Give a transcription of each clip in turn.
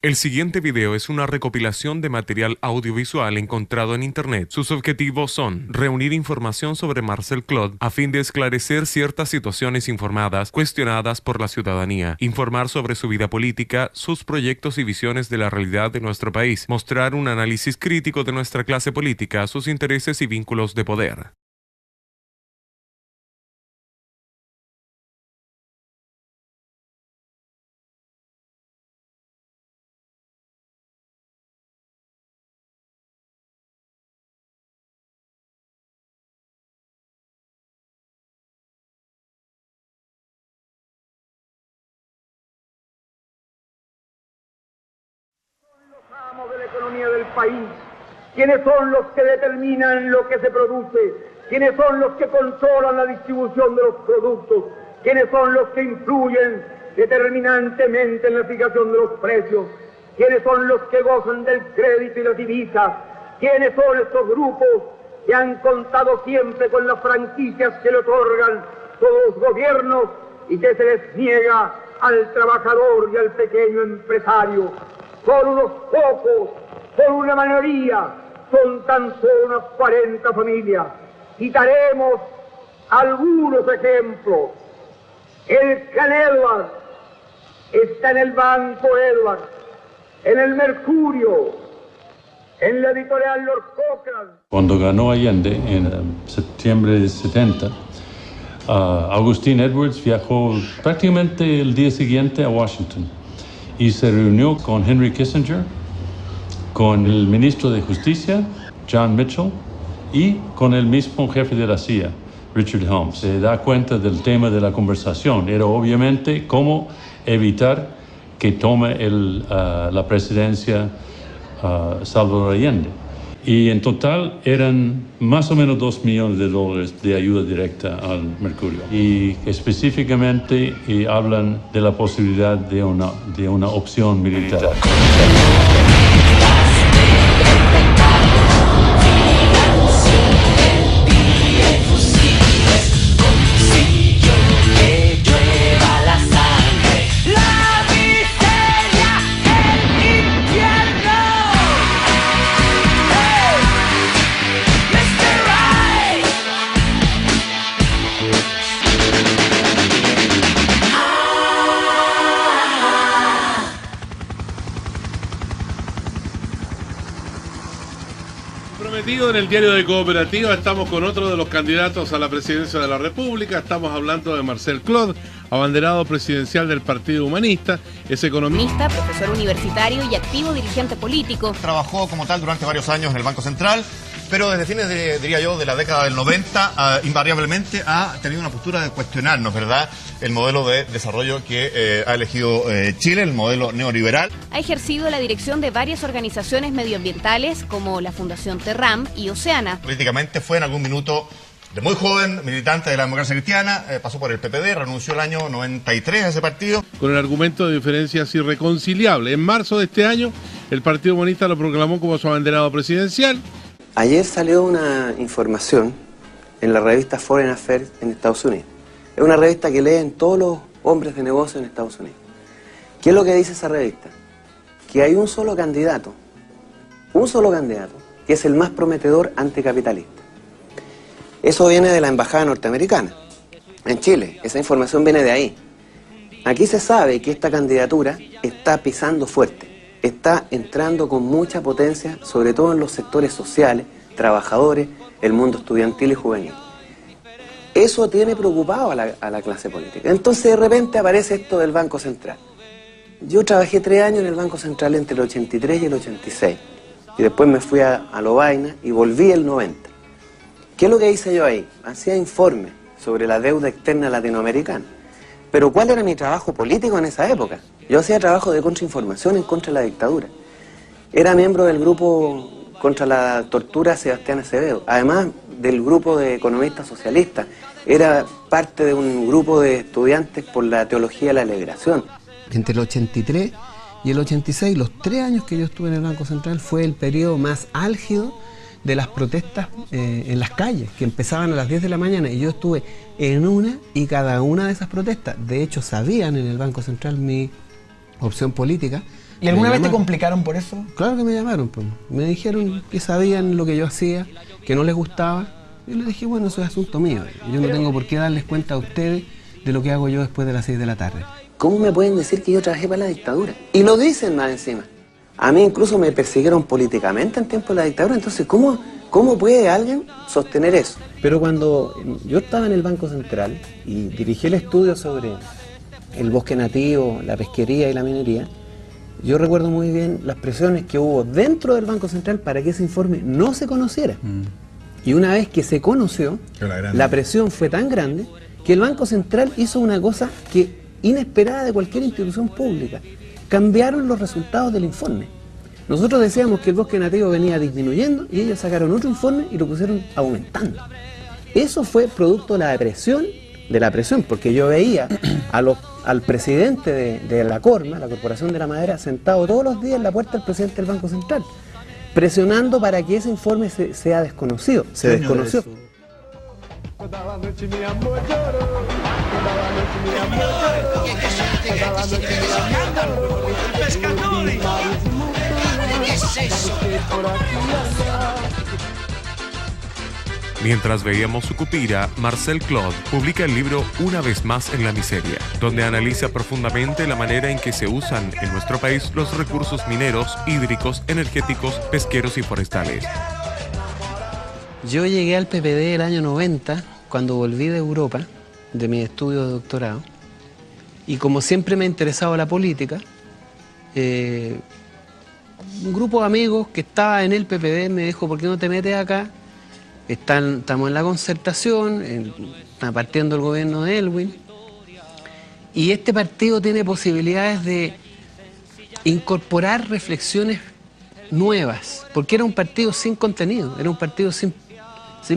El siguiente video es una recopilación de material audiovisual encontrado en Internet. Sus objetivos son reunir información sobre Marcel Clod a fin de esclarecer ciertas situaciones informadas, cuestionadas por la ciudadanía, informar sobre su vida política, sus proyectos y visiones de la realidad de nuestro país, mostrar un análisis crítico de nuestra clase política, sus intereses y vínculos de poder. De la economía del país, quienes son los que determinan lo que se produce, quienes son los que controlan la distribución de los productos, quienes son los que influyen determinantemente en la fijación de los precios, quienes son los que gozan del crédito y las divisas, quienes son estos grupos que han contado siempre con las franquicias que le otorgan todos los gobiernos y que se les niega al trabajador y al pequeño empresario. Son unos pocos, son una mayoría, son tan solo unas 40 familias. Citaremos algunos ejemplos. El Clan Edward está en el Banco Edward, en el Mercurio, en la editorial Lord Cochrane. Cuando ganó Allende en septiembre de 70, Augustine Edwards viajó prácticamente el día siguiente a Washington y se reunió con Henry Kissinger, con el ministro de Justicia, John Mitchell, y con el mismo jefe de la CIA, Richard Helms. Se da cuenta del tema de la conversación. Era obviamente cómo evitar que tome la presidencia Salvador Allende. Y en total eran más o menos $2 millones de ayuda directa al Mercurio. Y específicamente hablan de la posibilidad de una opción militar. En el diario de Cooperativa estamos con otro de los candidatos a la presidencia de la República. Estamos hablando de Marcel Clod, abanderado presidencial del Partido Humanista. Es economista, profesor universitario y activo dirigente político. Trabajó como tal durante varios años en el Banco Central, pero desde fines, diría yo, de la década del 90, invariablemente ha tenido una postura de cuestionarnos, ¿verdad?, el modelo de desarrollo que ha elegido Chile, el modelo neoliberal. Ha ejercido la dirección de varias organizaciones medioambientales como la Fundación Terram y Oceana. Políticamente fue en algún minuto de muy joven militante de la democracia cristiana, pasó por el PPD, renunció el año 93 a ese partido. Con el argumento de diferencias irreconciliables. En marzo de este año, el Partido Humanista lo proclamó como su abanderado presidencial. Ayer salió una información en la revista Foreign Affairs en Estados Unidos. Es una revista que leen todos los hombres de negocio en Estados Unidos. ¿Qué es lo que dice esa revista? Que hay un solo candidato, que es el más prometedor anticapitalista. Eso viene de la embajada norteamericana en Chile, esa información viene de ahí. Aquí se sabe que esta candidatura está pisando fuerte. Está entrando con mucha potencia, sobre todo en los sectores sociales, trabajadores, el mundo estudiantil y juvenil. Eso tiene preocupado a la clase política. Entonces de repente aparece esto del Banco Central. Yo trabajé 3 años en el Banco Central entre el 83 y el 86. Y después me fui a Lovaina y volví el 90. ¿Qué es lo que hice yo ahí? Hacía informes sobre la deuda externa latinoamericana. Pero ¿cuál era mi trabajo político en esa época? Yo hacía trabajo de contrainformación en contra de la dictadura. Era miembro del grupo contra la tortura Sebastián Acevedo, además del grupo de economistas socialistas. Era parte de un grupo de estudiantes por la teología de la liberación. Entre el 83 y el 86, los 3 años que yo estuve en el Banco Central, fue el periodo más álgido de las protestas en las calles, que empezaban a las 10 de la mañana, y yo estuve en una y cada una de esas protestas. De hecho, sabían en el Banco Central mi opción política, ¿Y alguna vez te complicaron por eso? Claro que me llamaron, pues. Me dijeron que sabían lo que yo hacía, que no les gustaba. Y les dije, bueno, eso es asunto mío. Yo no tengo por qué darles cuenta a ustedes de lo que hago yo después de las 6 de la tarde. ¿Cómo me pueden decir que yo trabajé para la dictadura? Y lo dicen más encima. A mí incluso me persiguieron políticamente en tiempo de la dictadura, entonces ¿cómo puede alguien sostener eso? Pero cuando yo estaba en el Banco Central y dirigí el estudio sobre el bosque nativo, la pesquería y la minería, yo recuerdo muy bien las presiones que hubo dentro del Banco Central para que ese informe no se conociera. Y una vez que se conoció, la presión fue tan grande que el Banco Central hizo una cosa que inesperada de cualquier institución pública. Cambiaron los resultados del informe. Nosotros decíamos que el bosque nativo venía disminuyendo y ellos sacaron otro informe y lo pusieron aumentando. Eso fue producto de la presión, porque yo veía al presidente de la CORMA, la Corporación de la Madera, sentado todos los días en la puerta del presidente del Banco Central, presionando para que ese informe sea desconocido. Se desconoció. Mientras veíamos su cupira, Marcel Claude publica el libro Una vez más en la miseria, donde analiza profundamente la manera en que se usan en nuestro país los recursos mineros, hídricos, energéticos, pesqueros y forestales. Yo llegué al PPD el año 90, cuando volví de Europa, de mi estudio de doctorado, y como siempre me ha interesado la política, un grupo de amigos que estaba en el PPD me dijo, ¿por qué no te metes acá? Estamos en la concertación, está partiendo el gobierno de Elwin, y este partido tiene posibilidades de incorporar reflexiones nuevas, porque era un partido sin contenido, era un partido sin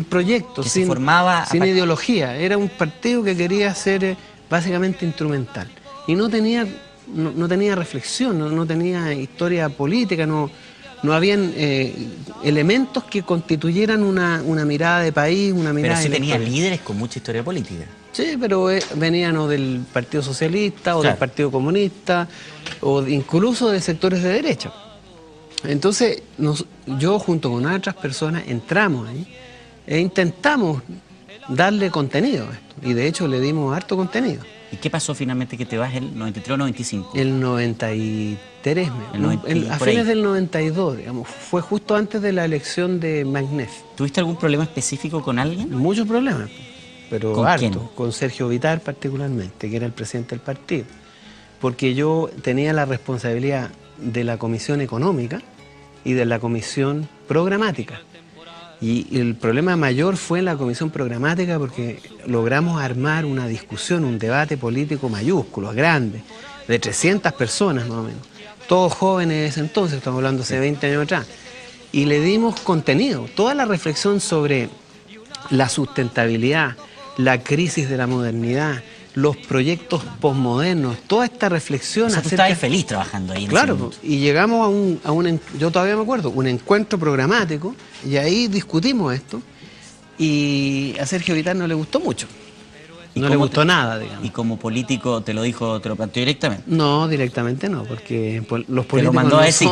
proyecto, sin ideología, era un partido que quería ser básicamente instrumental, y no tenía reflexión, no tenía historia política, no habían elementos que constituyeran una mirada de país, una mirada... Pero sí tenía líderes con mucha historia política. Sí, pero venían o del Partido Socialista, o del Partido Comunista, o incluso de sectores de derecha. Entonces, yo junto con otras personas entramos ahí e intentamos darle contenido a esto. Y de hecho le dimos harto contenido. ¿Y qué pasó finalmente que te vas el 93 o 95? El 93, a fines del 92, digamos, fue justo antes de la elección de Magnef. ¿Tuviste algún problema específico con alguien? Muchos problemas, pero ¿Con harto, quién? Con Sergio Vitar particularmente, que era el presidente del partido. Porque yo tenía la responsabilidad de la Comisión Económica y de la Comisión Programática. Y el problema mayor fue en la Comisión Programática porque logramos armar una discusión, un debate político mayúsculo, grande, de 300 personas más o menos. Todos jóvenes de ese entonces, estamos hablando hace 20 años atrás. Y le dimos contenido, toda la reflexión sobre la sustentabilidad, la crisis de la modernidad, los proyectos posmodernos, toda esta reflexión. O sea, tú estabas feliz trabajando ahí. Claro, y llegamos yo todavía me acuerdo, un encuentro programático, y ahí discutimos esto, y a Sergio Vitar no le gustó mucho. No le gustó nada, digamos. ¿Y como político te lo planteó directamente? No, directamente no, porque los políticos ¿Te lo mandó a decir?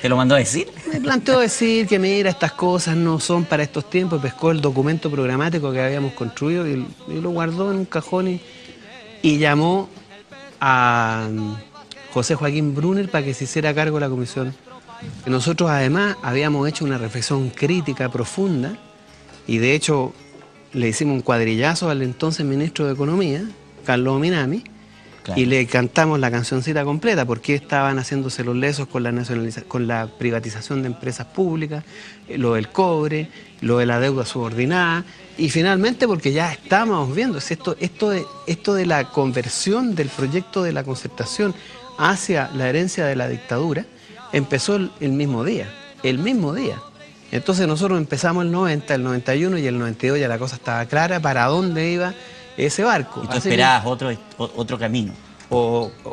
¿Te lo mandó a decir? Me planteó decir que mira, estas cosas no son para estos tiempos, pescó el documento programático que habíamos construido y lo guardó en un cajón y llamó a José Joaquín Brunner para que se hiciera cargo de la comisión. Nosotros además habíamos hecho una reflexión crítica profunda y de hecho le hicimos un cuadrillazo al entonces ministro de Economía, Carlos Minami, claro, y le cantamos la cancioncita completa, porque estaban haciéndose los lesos con la privatización de empresas públicas, lo del cobre, lo de la deuda subordinada, y finalmente porque ya estábamos viendo esto de la conversión del proyecto de la concertación hacia la herencia de la dictadura, empezó el mismo día. Entonces nosotros empezamos el 90, el 91 y el 92 ya la cosa estaba clara para dónde iba ese barco. Y tú esperabas otro camino.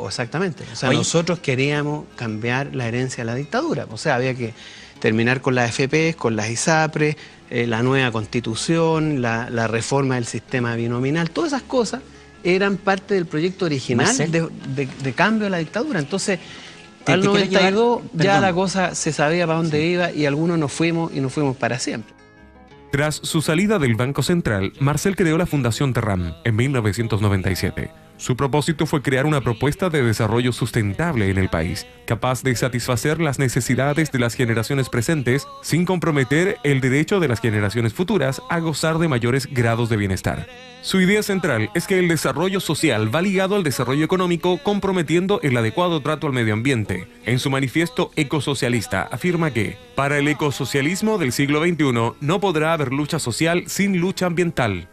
Exactamente. O sea, nosotros queríamos cambiar la herencia de la dictadura. O sea, había que terminar con las FPs, con las ISAPRES, la nueva constitución, la reforma del sistema binominal. Todas esas cosas eran parte del proyecto original de cambio de la dictadura. Entonces, Al 92 ya Perdón. la cosa se sabía para dónde iba y algunos nos fuimos y nos fuimos para siempre. Tras su salida del Banco Central, Marcel creó la Fundación Terram en 1997. Su propósito fue crear una propuesta de desarrollo sustentable en el país, capaz de satisfacer las necesidades de las generaciones presentes sin comprometer el derecho de las generaciones futuras a gozar de mayores grados de bienestar. Su idea central es que el desarrollo social va ligado al desarrollo económico, comprometiendo el adecuado trato al medio ambiente. En su manifiesto ecosocialista afirma que, para el ecosocialismo del siglo XXI, no podrá haber lucha social sin lucha ambiental.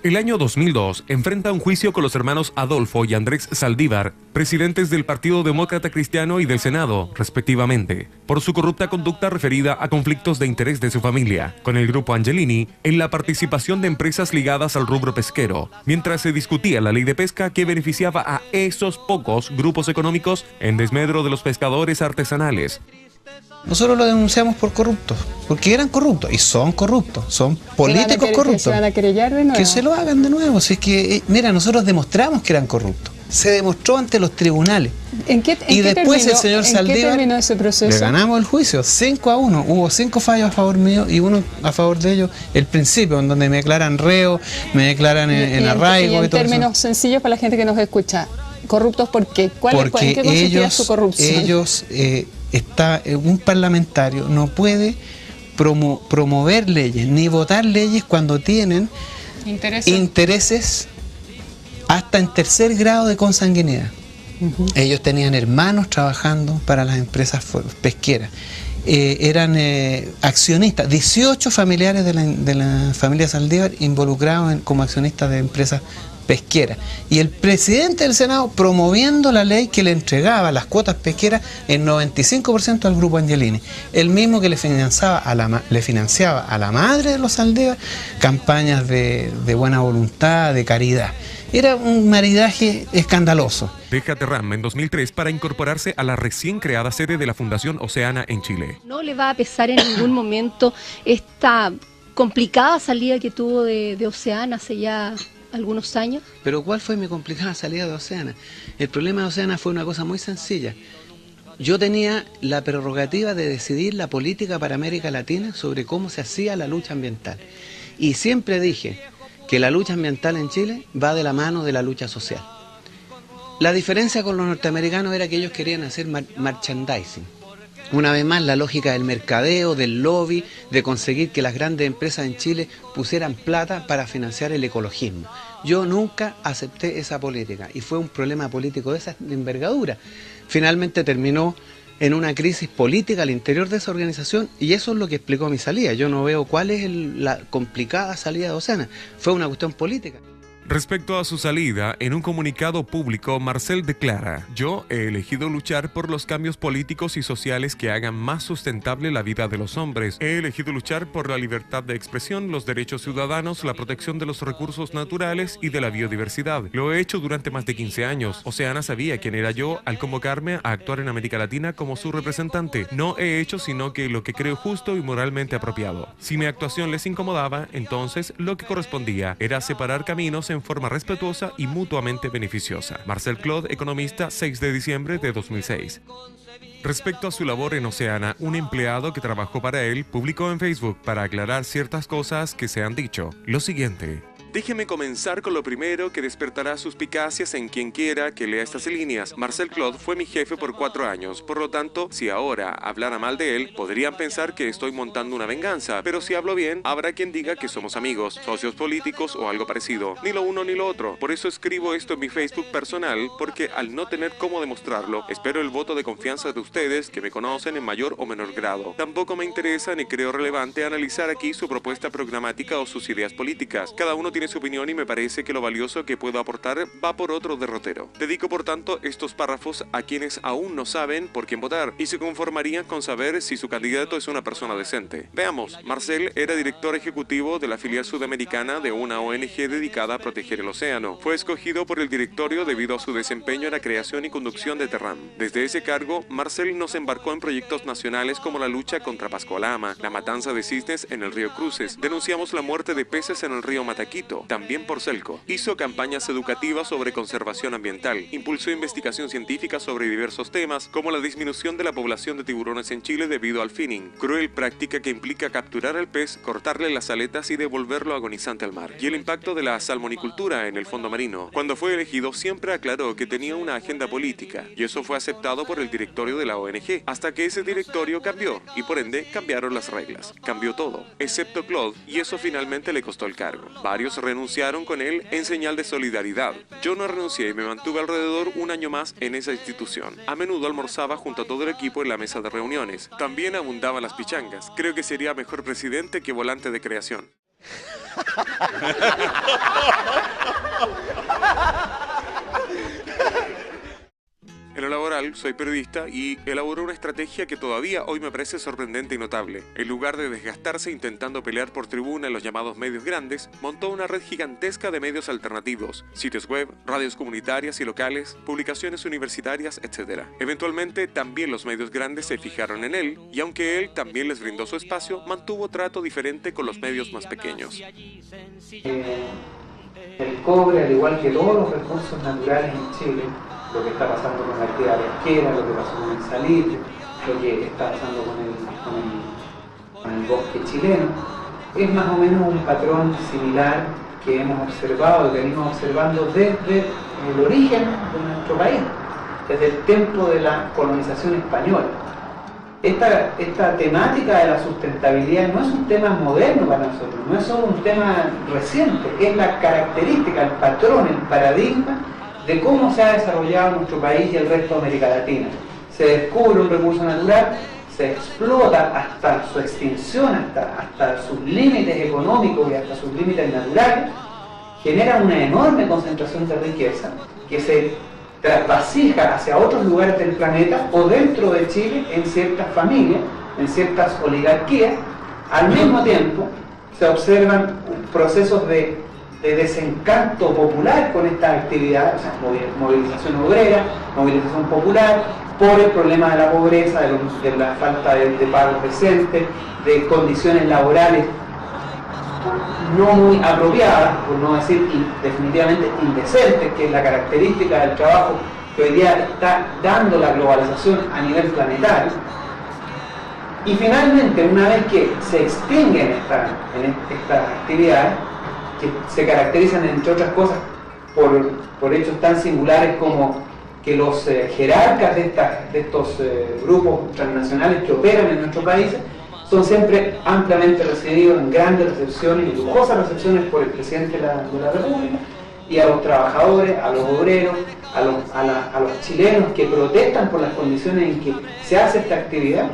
El año 2002 enfrenta un juicio con los hermanos Adolfo y Andrés Saldívar, presidentes del Partido Demócrata Cristiano y del Senado, respectivamente, por su corrupta conducta referida a conflictos de interés de su familia, con el grupo Angelini, en la participación de empresas ligadas al rubro pesquero, mientras se discutía la ley de pesca que beneficiaba a esos pocos grupos económicos en desmedro de los pescadores artesanales. Nosotros lo denunciamos por corruptos, porque eran corruptos y son corruptos, son políticos corruptos. ¿Se van a querellar de nuevo? Que se lo hagan de nuevo. Si es que, mira, nosotros demostramos que eran corruptos. Se demostró ante los tribunales. Y después el señor Saldívar, terminó ese proceso? Le ganamos el juicio 5-1. Hubo 5 fallos a favor mío y 1 a favor de ellos. El principio, en donde me declaran reo, me declaran en arraigo. Y en todo términos eso. sencillos para la gente que nos escucha, ¿corruptos por qué? ¿En qué consistía su corrupción? Un parlamentario no puede promover leyes ni votar leyes cuando tienen intereses hasta en tercer grado de consanguinidad. Ellos tenían hermanos trabajando para las empresas pesqueras. Eran accionistas, 18 familiares de la familia Saldívar involucrados como accionistas de empresas pesquera, y el presidente del Senado promoviendo la ley que le entregaba las cuotas pesqueras en 95% al grupo Angelini, el mismo que le financiaba a la madre de los Saldívar campañas de buena voluntad, de caridad. Era un maridaje escandaloso. Deja Terram en 2003 para incorporarse a la recién creada sede de la Fundación Oceana en Chile. ¿No le va a pesar en ningún momento esta complicada salida que tuvo de Oceana hace ya algunos años? Pero ¿cuál fue mi complicada salida de Oceana? El problema de Oceana fue una cosa muy sencilla. Yo tenía la prerrogativa de decidir la política para América Latina sobre cómo se hacía la lucha ambiental. Y siempre dije que la lucha ambiental en Chile va de la mano de la lucha social. La diferencia con los norteamericanos era que ellos querían hacer merchandising. Una vez más, la lógica del mercadeo, del lobby, de conseguir que las grandes empresas en Chile pusieran plata para financiar el ecologismo. Yo nunca acepté esa política y fue un problema político de esa envergadura. Finalmente terminó en una crisis política al interior de esa organización y eso es lo que explicó mi salida. Yo no veo cuál es la complicada salida de Oceana. Fue una cuestión política. Respecto a su salida, en un comunicado público, Marcel declara: "Yo he elegido luchar por los cambios políticos y sociales que hagan más sustentable la vida de los hombres. He elegido luchar por la libertad de expresión, los derechos ciudadanos, la protección de los recursos naturales y de la biodiversidad. Lo he hecho durante más de 15 años. Oceana sabía quién era yo al convocarme a actuar en América Latina como su representante. No he hecho sino que lo que creo justo y moralmente apropiado. Si mi actuación les incomodaba, entonces lo que correspondía era separar caminos en forma respetuosa y mutuamente beneficiosa". Marcel Claude, economista, 6 de diciembre de 2006. Respecto a su labor en Oceana, un empleado que trabajó para él publicó en Facebook, para aclarar ciertas cosas que se han dicho, lo siguiente: "Déjeme comenzar con lo primero que despertará suspicacias en quien quiera que lea estas líneas. Marcel Claude fue mi jefe por 4 años, por lo tanto, si ahora hablara mal de él, podrían pensar que estoy montando una venganza, pero si hablo bien, habrá quien diga que somos amigos, socios políticos o algo parecido. Ni lo uno ni lo otro. Por eso escribo esto en mi Facebook personal, porque al no tener cómo demostrarlo, espero el voto de confianza de ustedes que me conocen en mayor o menor grado. Tampoco me interesa ni creo relevante analizar aquí su propuesta programática o sus ideas políticas. Cada uno tiene su opinión y me parece que lo valioso que puedo aportar va por otro derrotero. Dedico por tanto estos párrafos a quienes aún no saben por quién votar y se conformarían con saber si su candidato es una persona decente. Veamos, Marcel era director ejecutivo de la filial sudamericana de una ONG dedicada a proteger el océano. Fue escogido por el directorio debido a su desempeño en la creación y conducción de Terram. Desde ese cargo, Marcel nos embarcó en proyectos nacionales como la lucha contra Pascualama, la matanza de cisnes en el río Cruces. Denunciamos la muerte de peces en el río Mataquito proyecto, también por Celco. Hizo campañas educativas sobre conservación ambiental, impulsó investigación científica sobre diversos temas, como la disminución de la población de tiburones en Chile debido al finning, cruel práctica que implica capturar al pez, cortarle las aletas y devolverlo agonizante al mar, y el impacto de la salmonicultura en el fondo marino. Cuando fue elegido siempre aclaró que tenía una agenda política, y eso fue aceptado por el directorio de la ONG, hasta que ese directorio cambió, y por ende cambiaron las reglas. Cambió todo, excepto Claude, y eso finalmente le costó el cargo. Varios renunciaron con él en señal de solidaridad. Yo no renuncié y me mantuve alrededor un año más en esa institución. A menudo almorzaba junto a todo el equipo en la mesa de reuniones. También abundaban las pichangas. Creo que sería mejor presidente que volante de creación. En lo laboral, soy periodista y elaboró una estrategia que todavía hoy me parece sorprendente y notable. En lugar de desgastarse intentando pelear por tribuna en los llamados medios grandes, montó una red gigantesca de medios alternativos, sitios web, radios comunitarias y locales, publicaciones universitarias, etc. Eventualmente, también los medios grandes se fijaron en él, y aunque él también les brindó su espacio, mantuvo trato diferente con los medios más pequeños. El cobre, al igual que todos los recursos naturales en Chile, lo que está pasando con la actividad pesquera, lo que pasó con el salitre, lo que está pasando con el bosque chileno, es más o menos un patrón similar que hemos observado, que venimos observando desde el origen de nuestro país, desde el tiempo de la colonización española. Esta temática de la sustentabilidad no es un tema moderno para nosotros, no es solo un tema reciente, es la característica, el patrón, el paradigma de cómo se ha desarrollado nuestro país y el resto de América Latina. Se descubre un recurso natural, se explota hasta su extinción, hasta sus límites económicos y hasta sus límites naturales, genera una enorme concentración de riqueza que se trasvasija hacia otros lugares del planeta o dentro de Chile en ciertas familias, en ciertas oligarquías. Al mismo tiempo se observan procesos de desencanto popular con esta actividad, o sea, movilización obrera, movilización popular, por el problema de la pobreza, de la falta de pagos decentes, de condiciones laborales no muy apropiadas, por no decir definitivamente indecentes, que es la característica del trabajo que hoy día está dando la globalización a nivel planetario. Y finalmente, una vez que se extinguen estas actividades, que se caracterizan, entre otras cosas, por hechos tan singulares como que los jerarcas de estos grupos transnacionales que operan en nuestros países son siempre ampliamente recibidos en grandes recepciones y lujosas recepciones por el presidente de la República, y a los trabajadores, a los obreros, a los chilenos que protestan por las condiciones en que se hace esta actividad,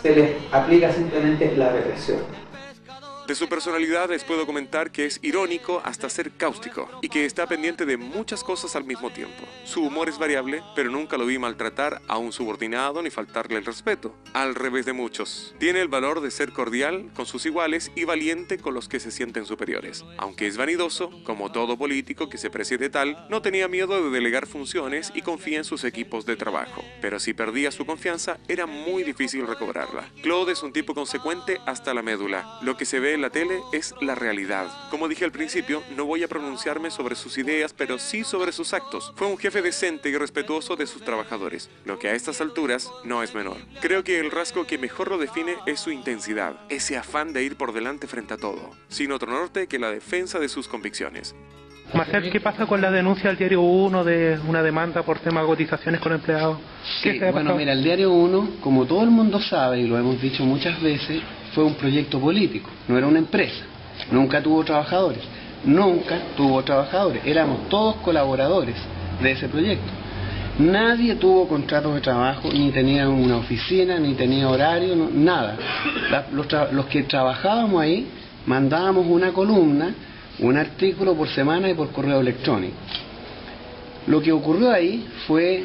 se les aplica simplemente la represión. De su personalidad les puedo comentar que es irónico hasta ser cáustico y que está pendiente de muchas cosas al mismo tiempo. Su humor es variable, pero nunca lo vi maltratar a un subordinado ni faltarle el respeto, al revés de muchos. Tiene el valor de ser cordial con sus iguales y valiente con los que se sienten superiores. Aunque es vanidoso, como todo político que se precie de tal, no tenía miedo de delegar funciones y confía en sus equipos de trabajo. Pero si perdía su confianza, era muy difícil recobrarla. Claude es un tipo consecuente hasta la médula. Lo que se ve en la tele es la realidad. Como dije al principio, no voy a pronunciarme sobre sus ideas, pero sí sobre sus actos. Fue un jefe decente y respetuoso de sus trabajadores, lo que a estas alturas no es menor. Creo que el rasgo que mejor lo define es su intensidad, ese afán de ir por delante frente a todo, sin otro norte que la defensa de sus convicciones. Marcel, ¿qué pasa con la denuncia del Diario 1 de una demanda por tema de cotizaciones con empleados? Sí, bueno, mira, el Diario 1, como todo el mundo sabe y lo hemos dicho muchas veces, fue un proyecto político, no era una empresa, nunca tuvo trabajadores, éramos todos colaboradores de ese proyecto. Nadie tuvo contratos de trabajo, ni tenía una oficina, ni tenía horario, nada. Los que trabajábamos ahí mandábamos una columna, un artículo por semana y por correo electrónico. Lo que ocurrió ahí fue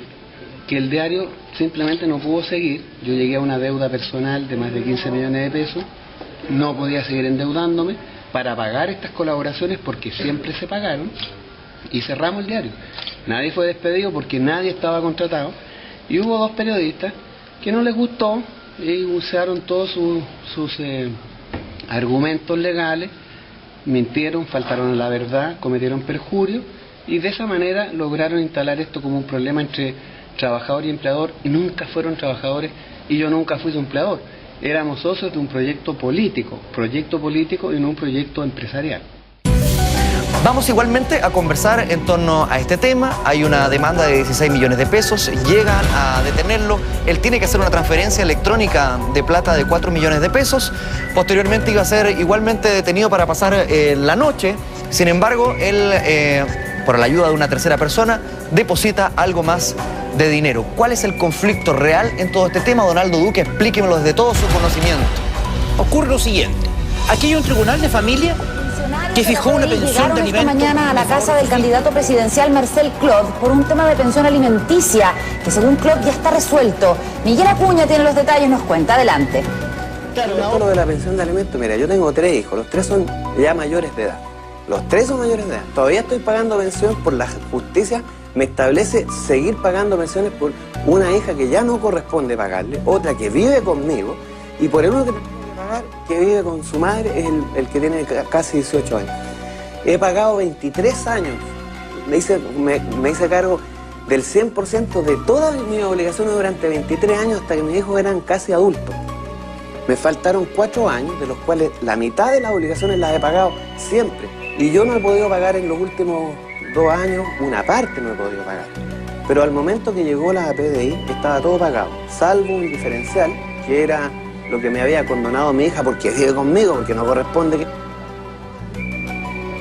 que el diario simplemente no pudo seguir. Yo llegué a una deuda personal de más de 15 millones de pesos, no podía seguir endeudándome para pagar estas colaboraciones porque siempre se pagaron, y cerramos el diario. Nadie fue despedido porque nadie estaba contratado, y hubo dos periodistas que no les gustó y usaron todos sus argumentos legales mintieron, faltaron a la verdad, cometieron perjurio y de esa manera lograron instalar esto como un problema entre trabajador y empleador, y nunca fueron trabajadores y yo nunca fui su empleador. Éramos socios de un proyecto político y no un proyecto empresarial. Vamos igualmente a conversar en torno a este tema. Hay una demanda de 16 millones de pesos, llegan a detenerlo, él tiene que hacer una transferencia electrónica de plata de 4 millones de pesos, posteriormente iba a ser igualmente detenido para pasar la noche, sin embargo, él, por la ayuda de una tercera persona, deposita algo más de dinero. ¿Cuál es el conflicto real en todo este tema? Donaldo Duque, explíquemelo desde todo su conocimiento. Ocurre lo siguiente, aquí hay un tribunal de familia que fijó una pensión de esta mañana a la casa del candidato presidencial Marcel Clod por un tema de pensión alimenticia que según Clod ya está resuelto. Miguel Acuña tiene los detalles, nos cuenta, adelante. Claro, lo de la pensión de alimentos, mira, yo tengo 3 hijos, los 3 son ya mayores de edad. Los 3 son mayores de edad. Todavía estoy pagando pensión por la justicia, me establece seguir pagando pensiones por una hija que ya no corresponde pagarle, otra que vive conmigo, y por el uno que pagar, que vive con su madre, es el que tiene casi 18 años. He pagado 23 años, me hice cargo del 100% de todas mis obligaciones durante 23 años hasta que mis hijos eran casi adultos. Me faltaron 4 años, de los cuales la mitad de las obligaciones las he pagado siempre. Y yo no he podido pagar en los últimos 2 años, una parte no he podido pagar. Pero al momento que llegó la PDI estaba todo pagado, salvo un diferencial que era lo que me había condonado mi hija porque vive conmigo, porque no corresponde.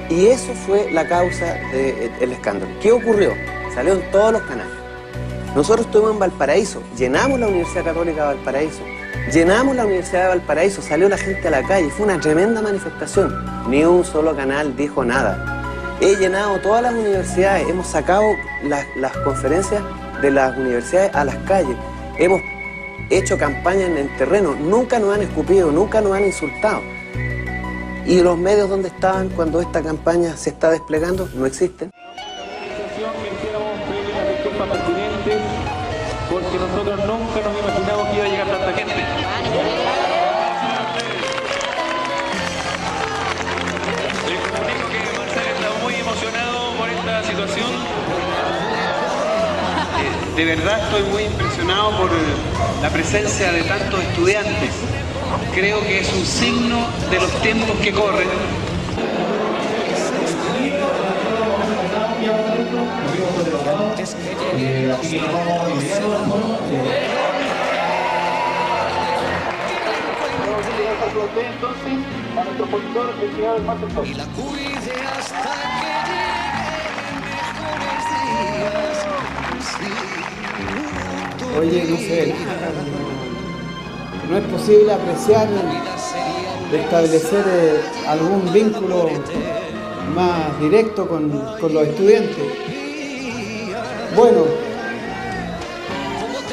Y eso fue la causa del escándalo. ¿Qué ocurrió? Salió en todos los canales. Nosotros estuvimos en Valparaíso, llenamos la Universidad Católica de Valparaíso, llenamos la Universidad de Valparaíso, salió la gente a la calle, fue una tremenda manifestación. Ni un solo canal dijo nada. He llenado todas las universidades, hemos sacado las conferencias de las universidades a las calles, hemos hecho campaña en el terreno, nunca nos han escupido, nunca nos han insultado. ¿Y los medios donde estaban cuando esta campaña se está desplegando? No existen. Porque nosotros nunca nos imaginamos que iba a llegar tanta gente. Les comunico que Marcel está muy emocionado por esta situación. De verdad estoy muy impresionado por la presencia de tantos estudiantes. Creo que es un signo de los tiempos que corren. Entonces, a nuestro opositor, el señor Marcel Clod. Oye, no sé, no es posible apreciar, establecer algún vínculo más directo con los estudiantes. Bueno,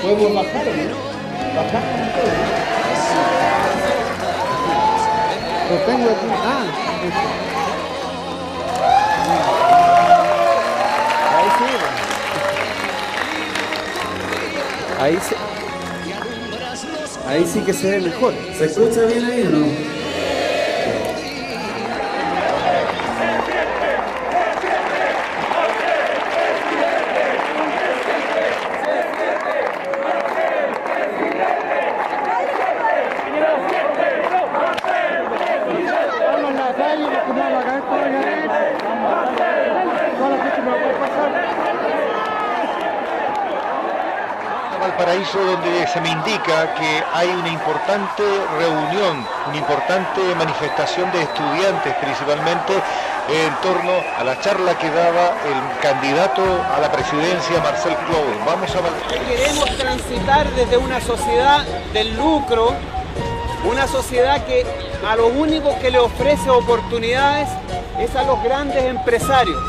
podemos bajar, ¿no? Bajar con todo. Lo tengo aquí. Ahí sí que se ve mejor. ¿Se escucha bien ahí o no? Valparaíso, donde se me indica que hay una importante reunión, una importante manifestación de estudiantes principalmente en torno a la charla que daba el candidato a la presidencia Marcel Clod. Vamos a queremos transitar desde una sociedad del lucro, una sociedad que a lo único que le ofrece oportunidades es a los grandes empresarios,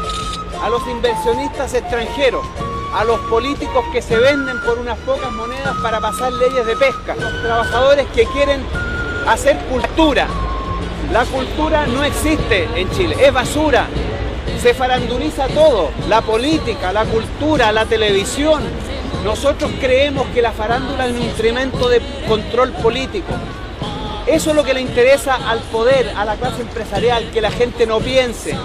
a los inversionistas extranjeros, a los políticos que se venden por unas pocas monedas para pasar leyes de pesca, los trabajadores que quieren hacer cultura. La cultura no existe en Chile, es basura, se faranduliza todo, la política, la cultura, la televisión. Nosotros creemos que la farándula es un instrumento de control político. Eso es lo que le interesa al poder, a la clase empresarial, que la gente no piense,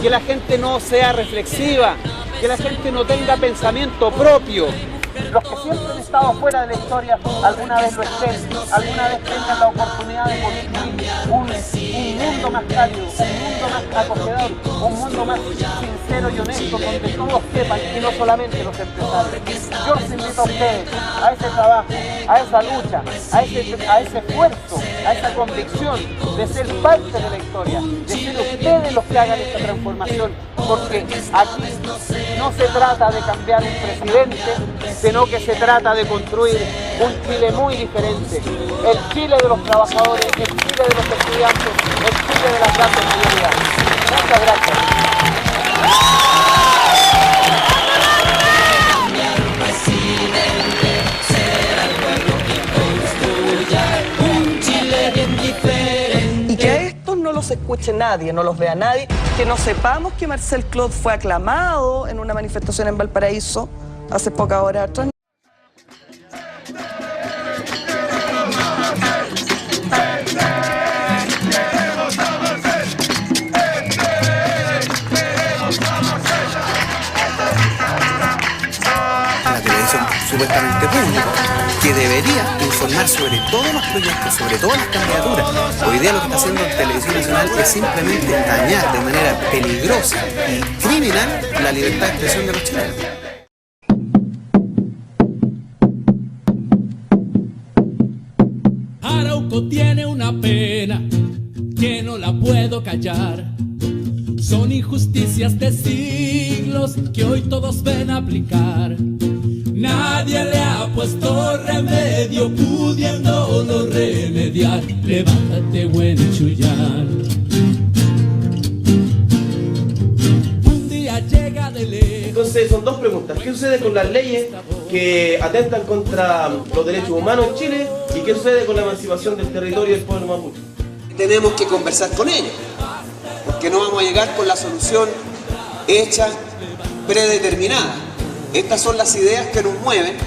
que la gente no sea reflexiva, que la gente no tenga pensamiento propio. Los que siempre han estado fuera de la historia, alguna vez lo estén, alguna vez tengan la oportunidad de construir un mundo más cálido, un mundo más acogedor, un mundo más sincero y honesto, donde todos sepan, y no solamente los empresarios. Yo los invito a ustedes a ese trabajo, a esa lucha, a ese esfuerzo, a esa convicción de ser parte de la historia, de ser ustedes los que hagan esta transformación, porque aquí no se trata de cambiar un presidente, sino que se trata de construir un Chile muy diferente. El Chile de los trabajadores, el Chile de los estudiantes, el Chile de las grandes mayorías. Muchas gracias. Y que a estos no los escuche nadie, no los vea nadie, que no sepamos que Marcel Clod fue aclamado en una manifestación en Valparaíso hace pocas horas atrás. La televisión supuestamente pública, que debería informar sobre todos los proyectos, sobre todas las candidaturas. Hoy día lo que está haciendo la Televisión Nacional es simplemente dañar de manera peligrosa y criminal la libertad de expresión de los chilenos. Arauco tiene una pena que no la puedo callar. Son injusticias de siglos que hoy todos ven aplicar. Nadie le ha puesto remedio pudiéndolo remediar. Levántate, buen Chuyar. Un día llega de lejos. Entonces son dos preguntas. ¿Qué sucede con las leyes que atentan contra los derechos humanos en Chile? ¿Y qué sucede con la emancipación del territorio del pueblo mapuche? Tenemos que conversar con ellos, porque no vamos a llegar con la solución hecha, predeterminada. Estas son las ideas que nos mueven.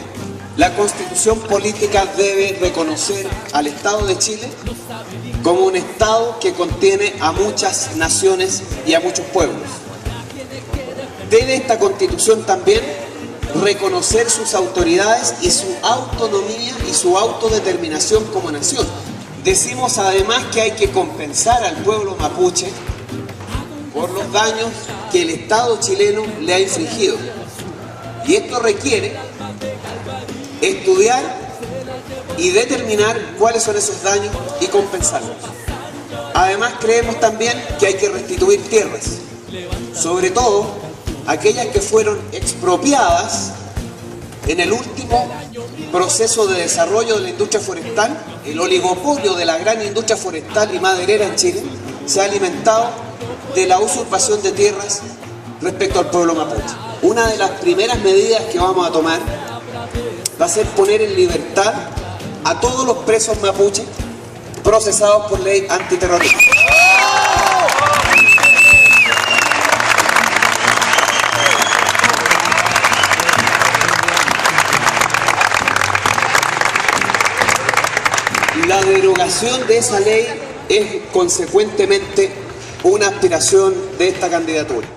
La Constitución política debe reconocer al Estado de Chile como un Estado que contiene a muchas naciones y a muchos pueblos. Debe esta Constitución también reconocer sus autoridades y su autonomía y su autodeterminación como nación. Decimos además que hay que compensar al pueblo mapuche por los daños que el Estado chileno le ha infligido. Y esto requiere estudiar y determinar cuáles son esos daños y compensarlos. Además creemos también que hay que restituir tierras, sobre todo aquellas que fueron expropiadas en el último proceso de desarrollo de la industria forestal. El oligopolio de la gran industria forestal y maderera en Chile se ha alimentado de la usurpación de tierras respecto al pueblo mapuche. Una de las primeras medidas que vamos a tomar va a ser poner en libertad a todos los presos mapuches procesados por ley antiterrorista. La derogación de esa ley es consecuentemente una aspiración de esta candidatura.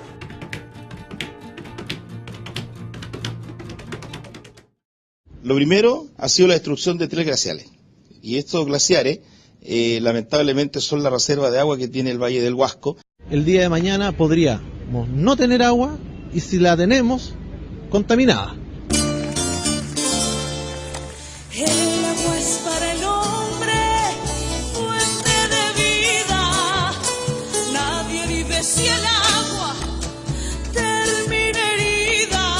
Lo primero ha sido la destrucción de 3 glaciares. Y estos glaciares, lamentablemente, son la reserva de agua que tiene el Valle del Huasco. El día de mañana podríamos no tener agua y si la tenemos, contaminada. El agua es para el hombre, fuente de vida. Nadie vive si el agua termina herida.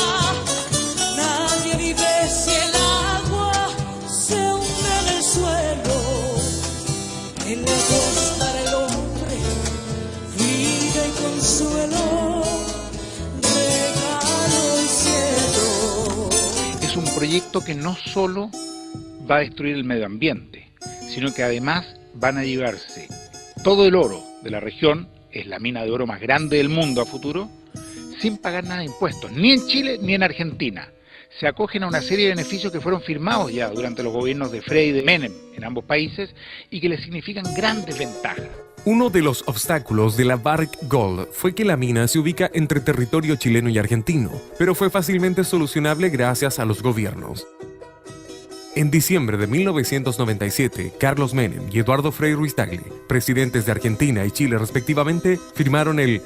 Nadie vive si el agua se hunde en el suelo. El agua es para el hombre, vida y consuelo, regalo y cielo. Es un proyecto que no solo va a destruir el medio ambiente, sino que además van a llevarse todo el oro de la región, es la mina de oro más grande del mundo a futuro, sin pagar nada de impuestos, ni en Chile ni en Argentina. se acogen a una serie de beneficios que fueron firmados ya durante los gobiernos de Frey y de Menem en ambos países y que les significan grandes ventajas. Uno de los obstáculos de la Barrick Gold fue que la mina se ubica entre territorio chileno y argentino, pero fue fácilmente solucionable gracias a los gobiernos. En diciembre de 1997, Carlos Menem y Eduardo Frei Ruiz-Tagle, presidentes de Argentina y Chile respectivamente, firmaron el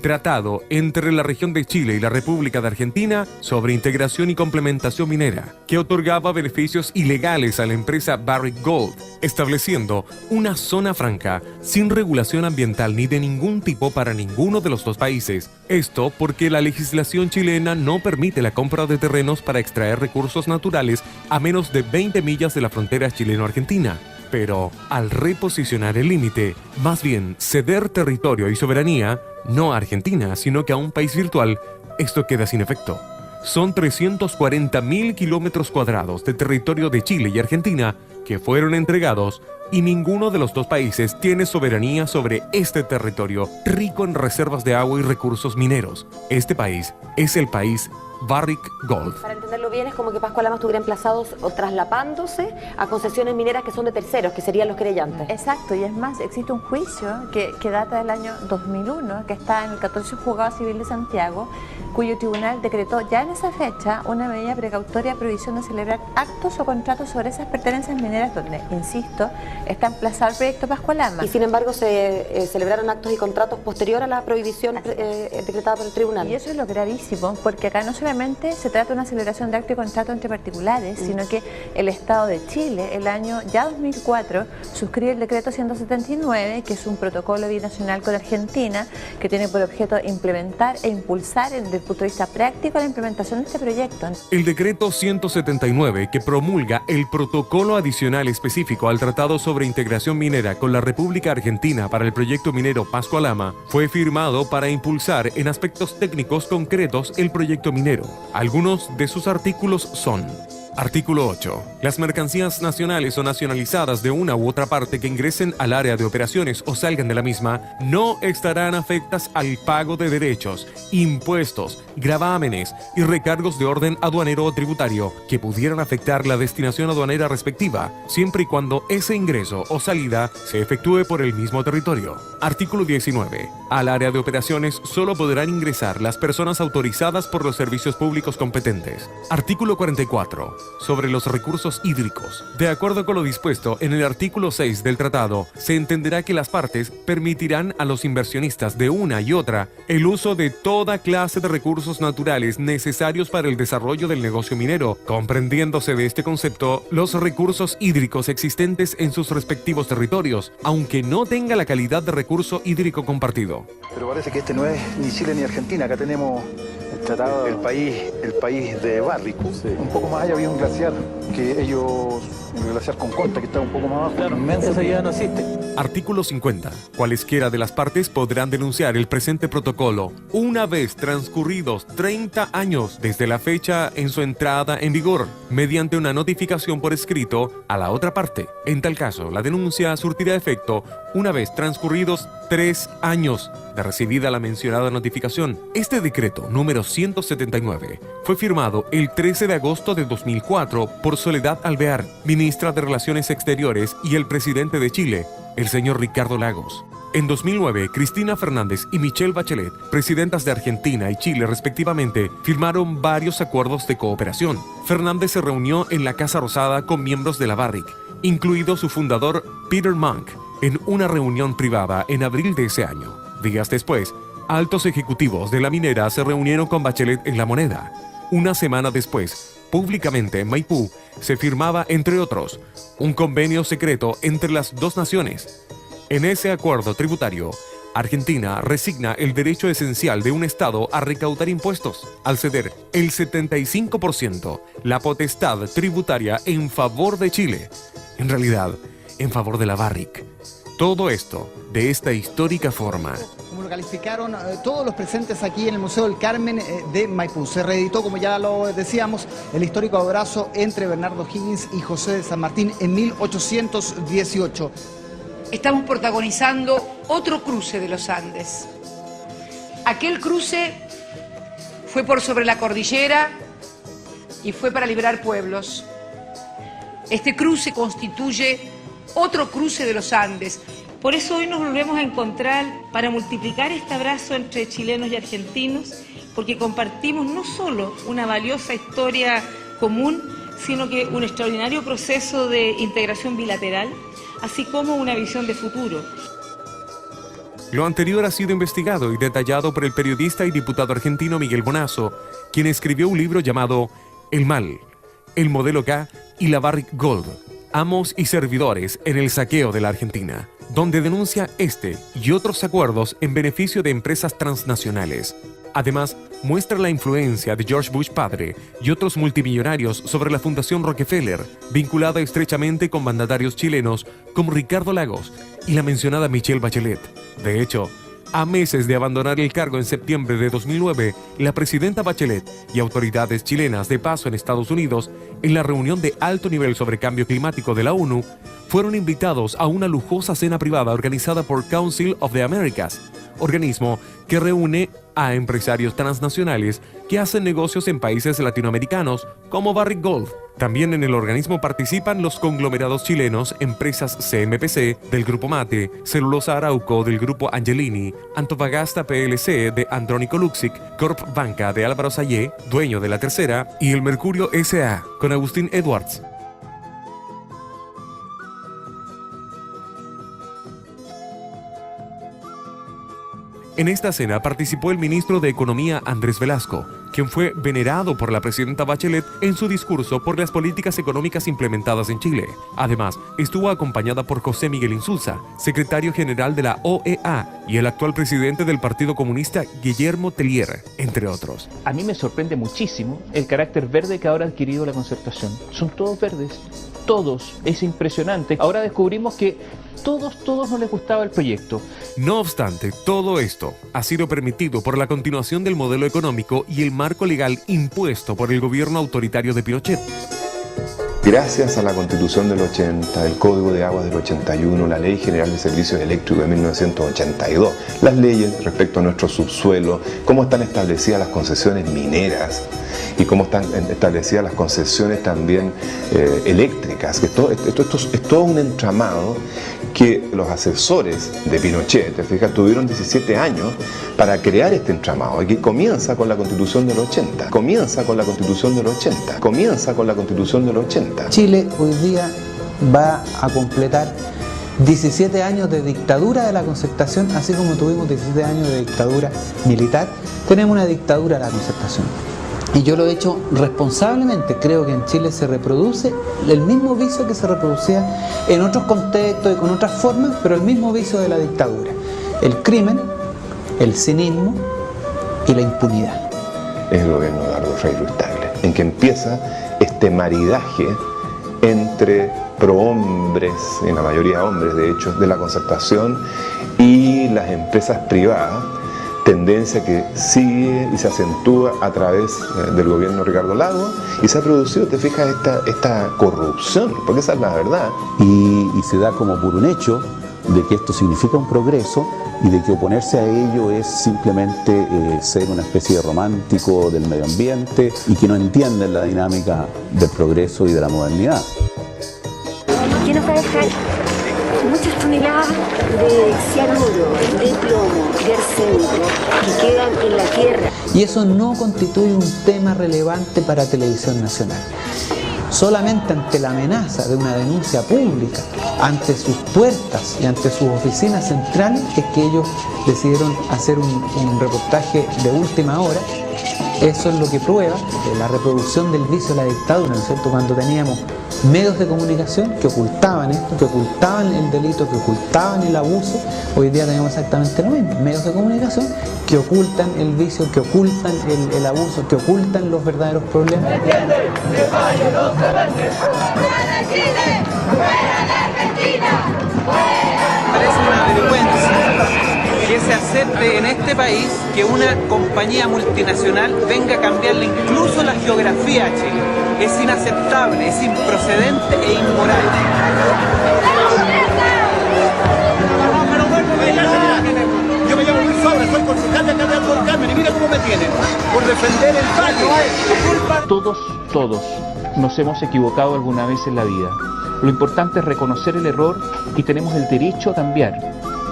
Tratado entre la región de Chile y la República de Argentina sobre integración y complementación minera, que otorgaba beneficios ilegales a la empresa Barrick Gold, estableciendo una zona franca sin regulación ambiental ni de ningún tipo para ninguno de los dos países. Esto porque la legislación chilena no permite la compra de terrenos para extraer recursos naturales a menos de 20 millas de la frontera chileno-argentina. Pero al reposicionar el límite, más bien ceder territorio y soberanía, no a Argentina, sino que a un país virtual, esto queda sin efecto. Son 340.000 kilómetros cuadrados de territorio de Chile y Argentina que fueron entregados y ninguno de los dos países tiene soberanía sobre este territorio rico en reservas de agua y recursos mineros. Este país es el país Barrick Gold. Para entenderlo bien, es como que Pascua Lama estuviera emplazados o traslapándose a concesiones mineras que son de terceros, que serían los querellantes. Exacto, y es más, existe un juicio que data del año 2001, que está en el 14 Juzgado Civil de Santiago, cuyo tribunal decretó ya en esa fecha una medida precautoria de prohibición de celebrar actos o contratos sobre esas pertenencias mineras donde, insisto, está emplazado el proyecto Pascua Lama. Y sin embargo se celebraron actos y contratos posterior a la prohibición decretada por el tribunal. Y eso es lo gravísimo, porque acá no solamente se trata de una celebración de acto y contrato entre particulares, sino que el Estado de Chile, el año ya 2004, suscribe el decreto 179, que es un protocolo binacional con Argentina, que tiene por objeto implementar e impulsar desde el punto de vista práctico la implementación de este proyecto. El decreto 179, que promulga el protocolo adicional específico al Tratado sobre Integración Minera con la República Argentina para el proyecto minero Pascua Lama, fue firmado para impulsar en aspectos técnicos concretos el proyecto minero. Algunos de sus artículos son: Artículo 8. Las mercancías nacionales o nacionalizadas de una u otra parte que ingresen al área de operaciones o salgan de la misma no estarán afectas al pago de derechos, impuestos, gravámenes y recargos de orden aduanero o tributario que pudieran afectar la destinación aduanera respectiva, siempre y cuando ese ingreso o salida se efectúe por el mismo territorio. Artículo 19. Al área de operaciones solo podrán ingresar las personas autorizadas por los servicios públicos competentes. Artículo 44. Sobre los recursos hídricos. De acuerdo con lo dispuesto en el artículo 6 del tratado, se entenderá que las partes permitirán a los inversionistas de una y otra el uso de toda clase de recursos naturales necesarios para el desarrollo del negocio minero, comprendiéndose de este concepto los recursos hídricos existentes en sus respectivos territorios, aunque no tenga la calidad de recurso hídrico compartido. Pero parece que este no es ni Chile ni Argentina, acá tenemos el país de Barrick. Sí. Un poco más allá había un glaciar un glaciar con Conta que está un poco más abajo. Claro, inmenso, esa ya no existe. Artículo 50. Cualesquiera de las partes podrán denunciar el presente protocolo una vez transcurridos 30 años desde la fecha en su entrada en vigor, mediante una notificación por escrito a la otra parte. En tal caso, la denuncia surtirá efecto una vez transcurridos 3 años de recibida la mencionada notificación. Este decreto número 179 fue firmado el 13 de agosto de 2004 por Soledad Alvear, ministra de Relaciones Exteriores, y el presidente de Chile, el señor Ricardo Lagos. En 2009, Cristina Fernández y Michelle Bachelet, presidentas de Argentina y Chile respectivamente, firmaron varios acuerdos de cooperación. Fernández se reunió en la Casa Rosada con miembros de la Barrick, incluido su fundador Peter Monk, en una reunión privada en abril de ese año. Días después, altos ejecutivos de la minera se reunieron con Bachelet en La Moneda. Una semana después, públicamente en Maipú, se firmaba, entre otros, un convenio secreto entre las dos naciones. En ese acuerdo tributario, Argentina resigna el derecho esencial de un Estado a recaudar impuestos, al ceder el 75%, la potestad tributaria en favor de Chile, en realidad, en favor de la Barrick. Todo esto de esta histórica forma. Como lo calificaron todos los presentes aquí en el Museo del Carmen de Maipú. Se reeditó, como ya lo decíamos, el histórico abrazo entre Bernardo Higgins y José de San Martín en 1818. Estamos protagonizando otro cruce de los Andes. Aquel cruce fue por sobre la cordillera y fue para liberar pueblos. Este cruce constituye otro cruce de los Andes. Por eso hoy nos volvemos a encontrar para multiplicar este abrazo entre chilenos y argentinos, porque compartimos no solo una valiosa historia común, sino que un extraordinario proceso de integración bilateral, así como una visión de futuro. Lo anterior ha sido investigado y detallado por el periodista y diputado argentino Miguel Bonazo, quien escribió un libro llamado El Mal, el Modelo K y la Barrick Gold, amos y servidores en el saqueo de la Argentina, donde denuncia este y otros acuerdos en beneficio de empresas transnacionales. Además, muestra la influencia de George Bush padre y otros multimillonarios sobre la Fundación Rockefeller, vinculada estrechamente con mandatarios chilenos como Ricardo Lagos y la mencionada Michelle Bachelet. De hecho, a meses de abandonar el cargo en septiembre de 2009, la presidenta Bachelet y autoridades chilenas de paso en Estados Unidos, en la reunión de alto nivel sobre cambio climático de la ONU, fueron invitados a una lujosa cena privada organizada por Council of the Americas, organismo que reúne a empresarios transnacionales que hacen negocios en países latinoamericanos como Barrick Gold. También en el organismo participan los conglomerados chilenos, empresas CMPC del Grupo Mate, Celulosa Arauco del Grupo Angelini, Antofagasta PLC de Andrónico Luxic, Corp Banca de Álvaro Sayé, dueño de La Tercera, y el Mercurio S.A. con Agustín Edwards. En esta cena participó el ministro de Economía Andrés Velasco, quien fue venerado por la presidenta Bachelet en su discurso por las políticas económicas implementadas en Chile. Además, estuvo acompañada por José Miguel Insulza, secretario general de la OEA, y el actual presidente del Partido Comunista, Guillermo Tellier, entre otros. A mí me sorprende muchísimo el carácter verde que ahora ha adquirido la concertación. Son todos verdes, todos, es impresionante. Ahora descubrimos que todos no les gustaba el proyecto. No obstante, todo esto ha sido permitido por la continuación del modelo económico y el marco legal impuesto por el gobierno autoritario de Pinochet. Gracias a la Constitución del 80, el Código de Aguas del 81, la Ley General de Servicios Eléctricos de 1982, las leyes respecto a nuestro subsuelo, cómo están establecidas las concesiones mineras y cómo están establecidas las concesiones también eléctricas. Esto es todo un entramado que los asesores de Pinochet, te fijas, tuvieron 17 años para crear este entramado, y que comienza con la Constitución del 80, comienza con la Constitución del 80, comienza con la Constitución del 80. Chile hoy día va a completar 17 años de dictadura de la concertación, así como tuvimos 17 años de dictadura militar, tenemos una dictadura de la concertación. Y yo lo he hecho responsablemente. Creo que en Chile se reproduce el mismo vicio que se reproducía en otros contextos y con otras formas, pero el mismo vicio de la dictadura. El crimen, el cinismo y la impunidad. Es el gobierno de Eduardo Frei Ruiz-Tagle, en que empieza este maridaje entre prohombres, en la mayoría hombres de hecho, de la concertación y las empresas privadas, tendencia que sigue y se acentúa a través del gobierno de Ricardo Lagos, y se ha producido, te fijas, esta corrupción, porque esa es la verdad. Y se da como por un hecho de que esto significa un progreso y de que oponerse a ello es simplemente ser una especie de romántico del medio ambiente y que no entienden la dinámica del progreso y de la modernidad. ¿Qué nos va a dejar? Muchas toneladas de cianuro, de plomo, de arsénico que quedan en la tierra. Y eso no constituye un tema relevante para Televisión Nacional. Solamente ante la amenaza de una denuncia pública, ante sus puertas y ante sus oficinas centrales, es que ellos decidieron hacer un reportaje de última hora. Eso es lo que prueba la reproducción del vicio de la dictadura, ¿no es cierto? Cuando teníamos medios de comunicación que ocultaban esto, que ocultaban el delito, que ocultaban el abuso, hoy día tenemos exactamente lo mismo. Medios de comunicación que ocultan el vicio, que ocultan el abuso, que ocultan los verdaderos problemas. Parece una vergüenza que se acepte en este país que una compañía multinacional venga a cambiarle incluso la geografía a Chile. Es inaceptable, es improcedente e inmoral. Yo me llamo Luis Fabra, soy concejal de acá de Alto del Carmen y mira cómo me tienen. Por defender el valle. Todos nos hemos equivocado alguna vez en la vida. Lo importante es reconocer el error y tenemos el derecho a cambiar.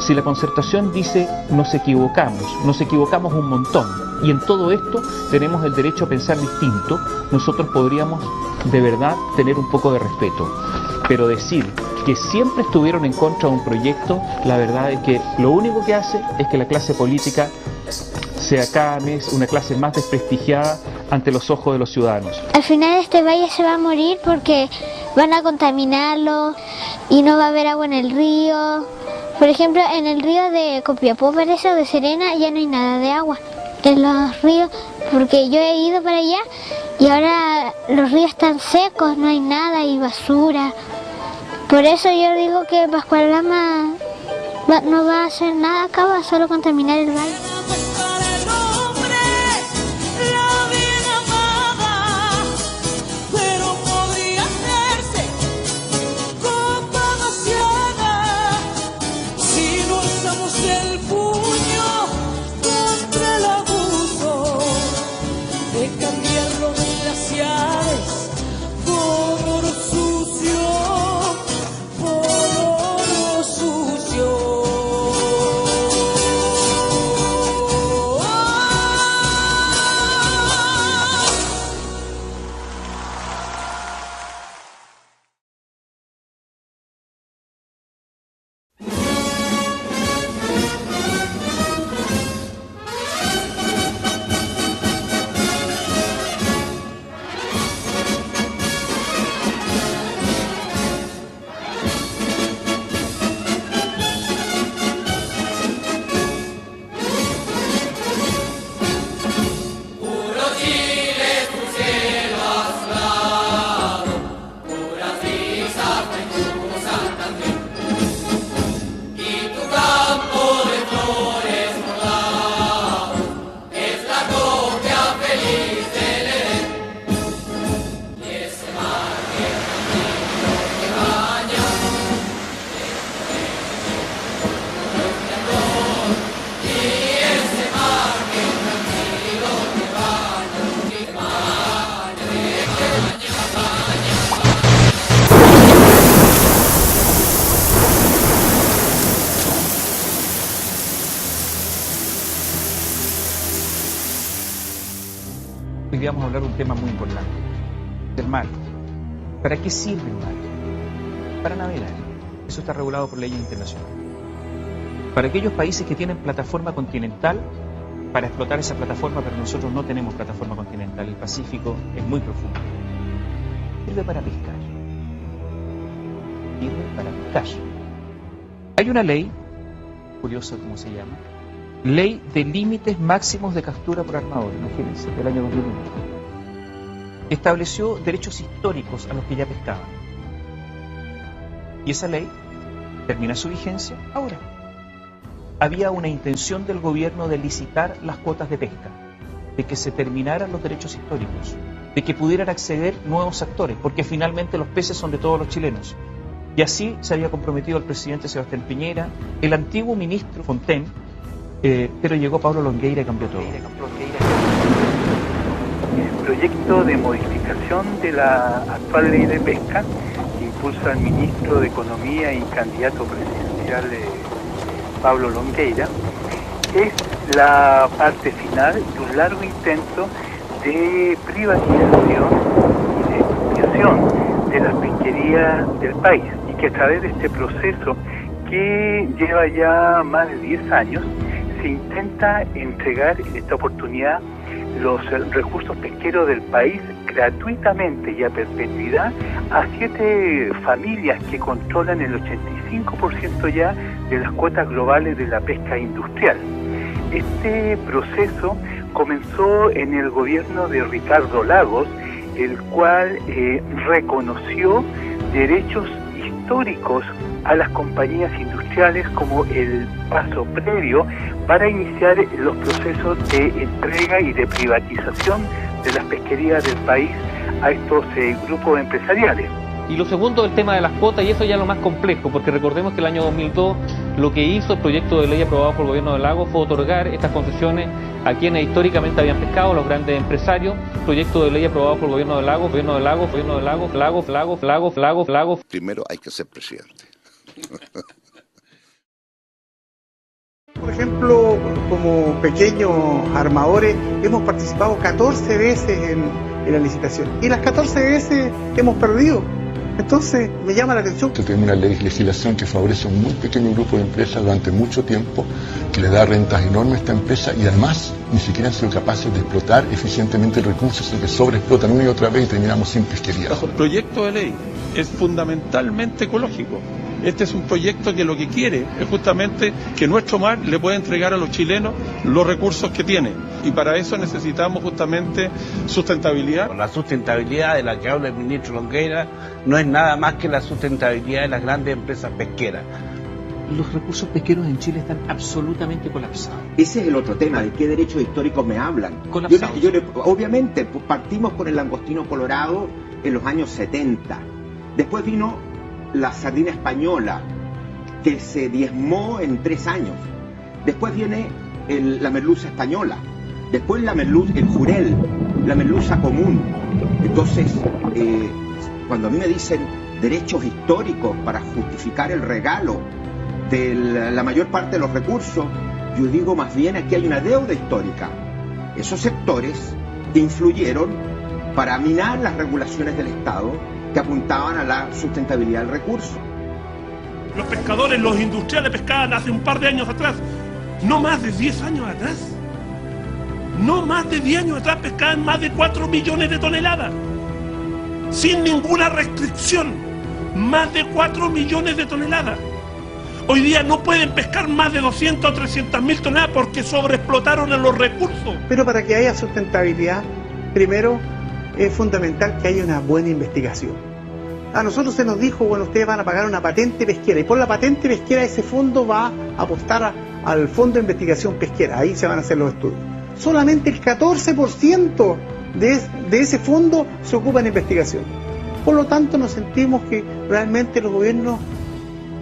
Si la Concertación dice nos equivocamos un montón, y en todo esto tenemos el derecho a pensar distinto, nosotros podríamos de verdad tener un poco de respeto. Pero decir que siempre estuvieron en contra de un proyecto, la verdad es que lo único que hace es que la clase política sea cada vez una clase más desprestigiada ante los ojos de los ciudadanos. Al final este valle se va a morir porque van a contaminarlo y no va a haber agua en el río. Por ejemplo, en el río de Copiapó, parece, o de Serena, ya no hay nada de agua. En los ríos, porque yo he ido para allá y ahora los ríos están secos, no hay nada, hay basura. Por eso yo digo que Pascual Lama no va a hacer nada acá, va a solo contaminar el valle. Hoy vamos a hablar de un tema muy importante, del mar. ¿Para qué sirve el mar? Para navegar. Eso está regulado por leyes internacionales. Para aquellos países que tienen plataforma continental, para explotar esa plataforma, pero nosotros no tenemos plataforma continental. El Pacífico es muy profundo. Sirve para pescar. Sirve para pescar. Hay una ley, curioso cómo se llama, Ley de Límites Máximos de Captura por Armador, imagínense, del año 2001. Estableció derechos históricos a los que ya pescaban. Y esa ley termina su vigencia ahora. Había una intención del gobierno de licitar las cuotas de pesca, de que se terminaran los derechos históricos, de que pudieran acceder nuevos actores, porque finalmente los peces son de todos los chilenos. Y así se había comprometido el presidente Sebastián Piñera, el antiguo ministro Fontaine, pero llegó Pablo Longueira y cambió todo. El proyecto de modificación de la actual ley de pesca que impulsa el ministro de Economía y candidato presidencial Pablo Longueira es la parte final de un largo intento de privatización y de expropiación de las pesquerías del país, y que a través de este proceso que lleva ya más de 10 años se intenta entregar en esta oportunidad los recursos pesqueros del país gratuitamente y a perpetuidad a 7 familias que controlan el 85% ya de las cuotas globales de la pesca industrial. Este proceso comenzó en el gobierno de Ricardo Lagos, el cual reconoció derechos históricos a las compañías industriales como el paso previo para iniciar los procesos de entrega y de privatización de las pesquerías del país a estos grupos empresariales. Y lo segundo, el tema de las cuotas, y eso ya es lo más complejo, porque recordemos que el año 2002 lo que hizo el proyecto de ley aprobado por el gobierno de Lagos fue otorgar estas concesiones a quienes históricamente habían pescado, los grandes empresarios. Proyecto de ley aprobado por el gobierno de Lagos. Primero hay que ser presidente. Por ejemplo, como pequeños armadores hemos participado 14 veces en la licitación y las 14 veces hemos perdido. Entonces me llama la atención. Tenemos una legislación que favorece a un muy pequeño grupo de empresas durante mucho tiempo, que le da rentas enormes a esta empresa y además ni siquiera han sido capaces de explotar eficientemente el recurso, sino que sobreexplotan una y otra vez y terminamos sin pesquería. El proyecto de ley es fundamentalmente ecológico. Este es un proyecto que lo que quiere es justamente que nuestro mar le pueda entregar a los chilenos los recursos que tiene. Y para eso necesitamos justamente sustentabilidad. La sustentabilidad de la que habla el ministro Longueira no es nada más que la sustentabilidad de las grandes empresas pesqueras. Los recursos pesqueros en Chile están absolutamente colapsados. Ese es el otro tema, ¿de qué derechos históricos me hablan? Colapsados. Obviamente, partimos con el langostino colorado en los años 70. Después vino la sardina española, que se diezmó en 3 años. Después viene la merluza española. Después el jurel, la merluza común. Entonces, cuando a mí me dicen derechos históricos para justificar el regalo de la mayor parte de los recursos, yo digo más bien aquí hay una deuda histórica. Esos sectores que influyeron para minar las regulaciones del Estado que apuntaban a la sustentabilidad del recurso. Los pescadores, los industriales pescaban hace un par de años atrás, no más de 10 años atrás. No más de 10 años atrás pescaban más de 4 millones de toneladas. Sin ninguna restricción. Más de 4 millones de toneladas. Hoy día no pueden pescar más de 200 o 300 mil toneladas porque sobreexplotaron en los recursos. Pero para que haya sustentabilidad, primero es fundamental que haya una buena investigación. A nosotros se nos dijo, bueno, ustedes van a pagar una patente pesquera y por la patente pesquera ese fondo va a apostar al Fondo de Investigación Pesquera, ahí se van a hacer los estudios. Solamente el 14% de ese fondo se ocupa en investigación. Por lo tanto, nos sentimos que realmente los gobiernos,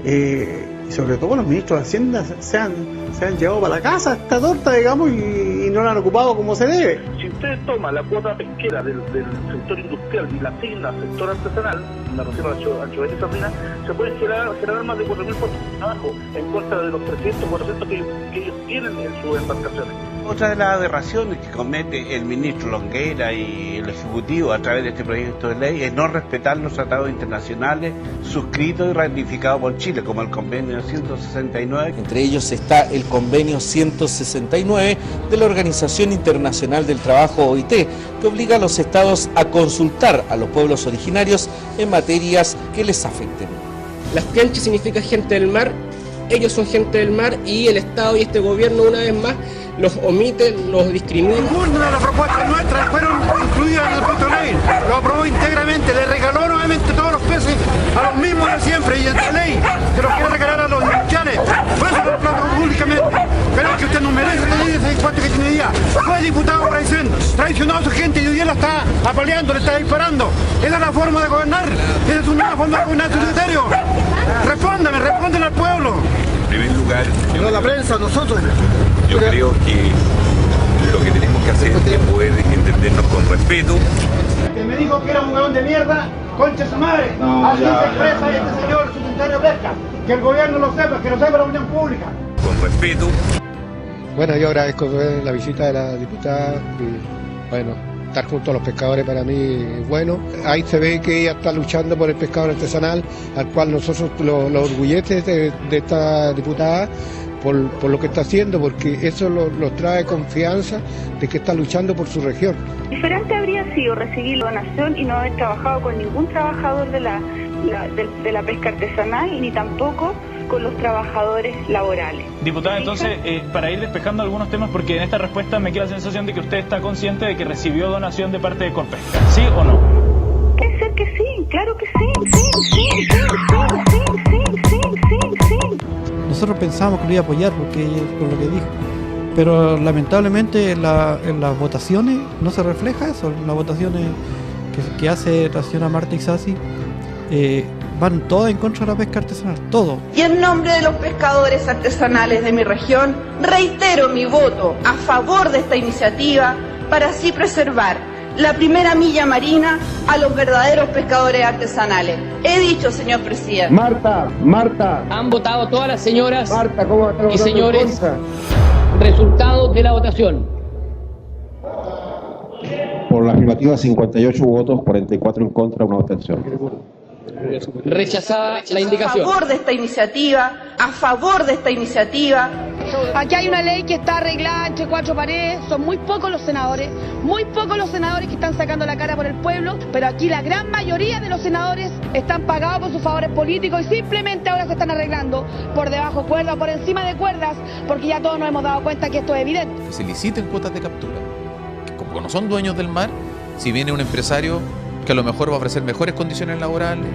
y sobre todo los ministros de Hacienda, se han llevado para la casa esta torta, digamos, y no la han ocupado como se debe. Si usted toma la cuota pesquera del sector industrial y la asigna al sector artesanal, la reserva de anchoveta y sardina, se pueden generar más de 4.000 puestos de trabajo en contra de los 300, 400 que ellos tienen en sus embarcaciones. Otra de las aberraciones que comete el ministro Longueira y el Ejecutivo a través de este proyecto de ley es no respetar los tratados internacionales suscritos y ratificados por Chile, como el convenio 169. Entre ellos está el convenio 169 de la Organización Internacional del Trabajo, OIT, que obliga a los estados a consultar a los pueblos originarios en materias que les afecten. Las Pianchi significa gente del mar, ellos son gente del mar y el Estado y este gobierno una vez más los omiten, los discriminan. Ninguna de las propuestas nuestras fueron incluidas en el proyecto de ley. Lo aprobó íntegramente, le regaló nuevamente todos los peces a los mismos de siempre y esta ley se los quiere regalar a los industriales. Por eso lo aplaudo públicamente. Pero es que usted no merece la ley de ese cuarto que tiene día. Fue diputado traicionó a su gente y hoy día la está apaleando, le está disparando. Esa es la forma de gobernar. Esa es una forma de gobernar su criterio. Respóndale al pueblo. En primer lugar, no la prensa, nosotros. Yo creo que lo que tenemos que hacer es poder entendernos con respeto. Que me dijo que era un huevón de mierda, concha su madre. No, así se expresa este señor subsecretario de Pesca. Que el gobierno lo sepa, que lo sepa la opinión pública. Con respeto. Bueno, yo agradezco la visita de la diputada y bueno, estar junto a los pescadores para mí es bueno. Ahí se ve que ella está luchando por el pescador artesanal, al cual nosotros lo orgullece de esta diputada por lo que está haciendo, porque eso los trae confianza de que está luchando por su región. Diferente habría sido recibir la donación y no haber trabajado con ningún trabajador de la pesca artesanal, ni tampoco con los trabajadores laborales. Diputada, entonces, para ir despejando algunos temas, porque en esta respuesta me queda la sensación de que usted está consciente de que recibió donación de parte de Corpesca, ¿sí o no? Puede ser que sí, claro que sí. Nosotros pensábamos que lo iba a apoyar por lo que dijo, pero lamentablemente en las votaciones no se refleja eso. En las votaciones que hace la señora Marta Isasi van todas en contra de la pesca artesanal, todo. Y en nombre de los pescadores artesanales de mi región, reitero mi voto a favor de esta iniciativa para así preservar la primera milla marina a los verdaderos pescadores artesanales. He dicho, señor presidente. Marta. Han votado todas las señoras ¿Cómo y señores. Resultado de la votación. Por la afirmativa, 58 votos, 44 en contra, una abstención. Rechazada la indicación. A favor de esta iniciativa, Aquí hay una ley que está arreglada entre cuatro paredes, son muy pocos los senadores que están sacando la cara por el pueblo, pero aquí la gran mayoría de los senadores están pagados por sus favores políticos y simplemente ahora se están arreglando por debajo de cuerdas o por encima de cuerdas, porque ya todos nos hemos dado cuenta que esto es evidente. Que se liciten cuotas de captura, que como no son dueños del mar, si viene un empresario que a lo mejor va a ofrecer mejores condiciones laborales,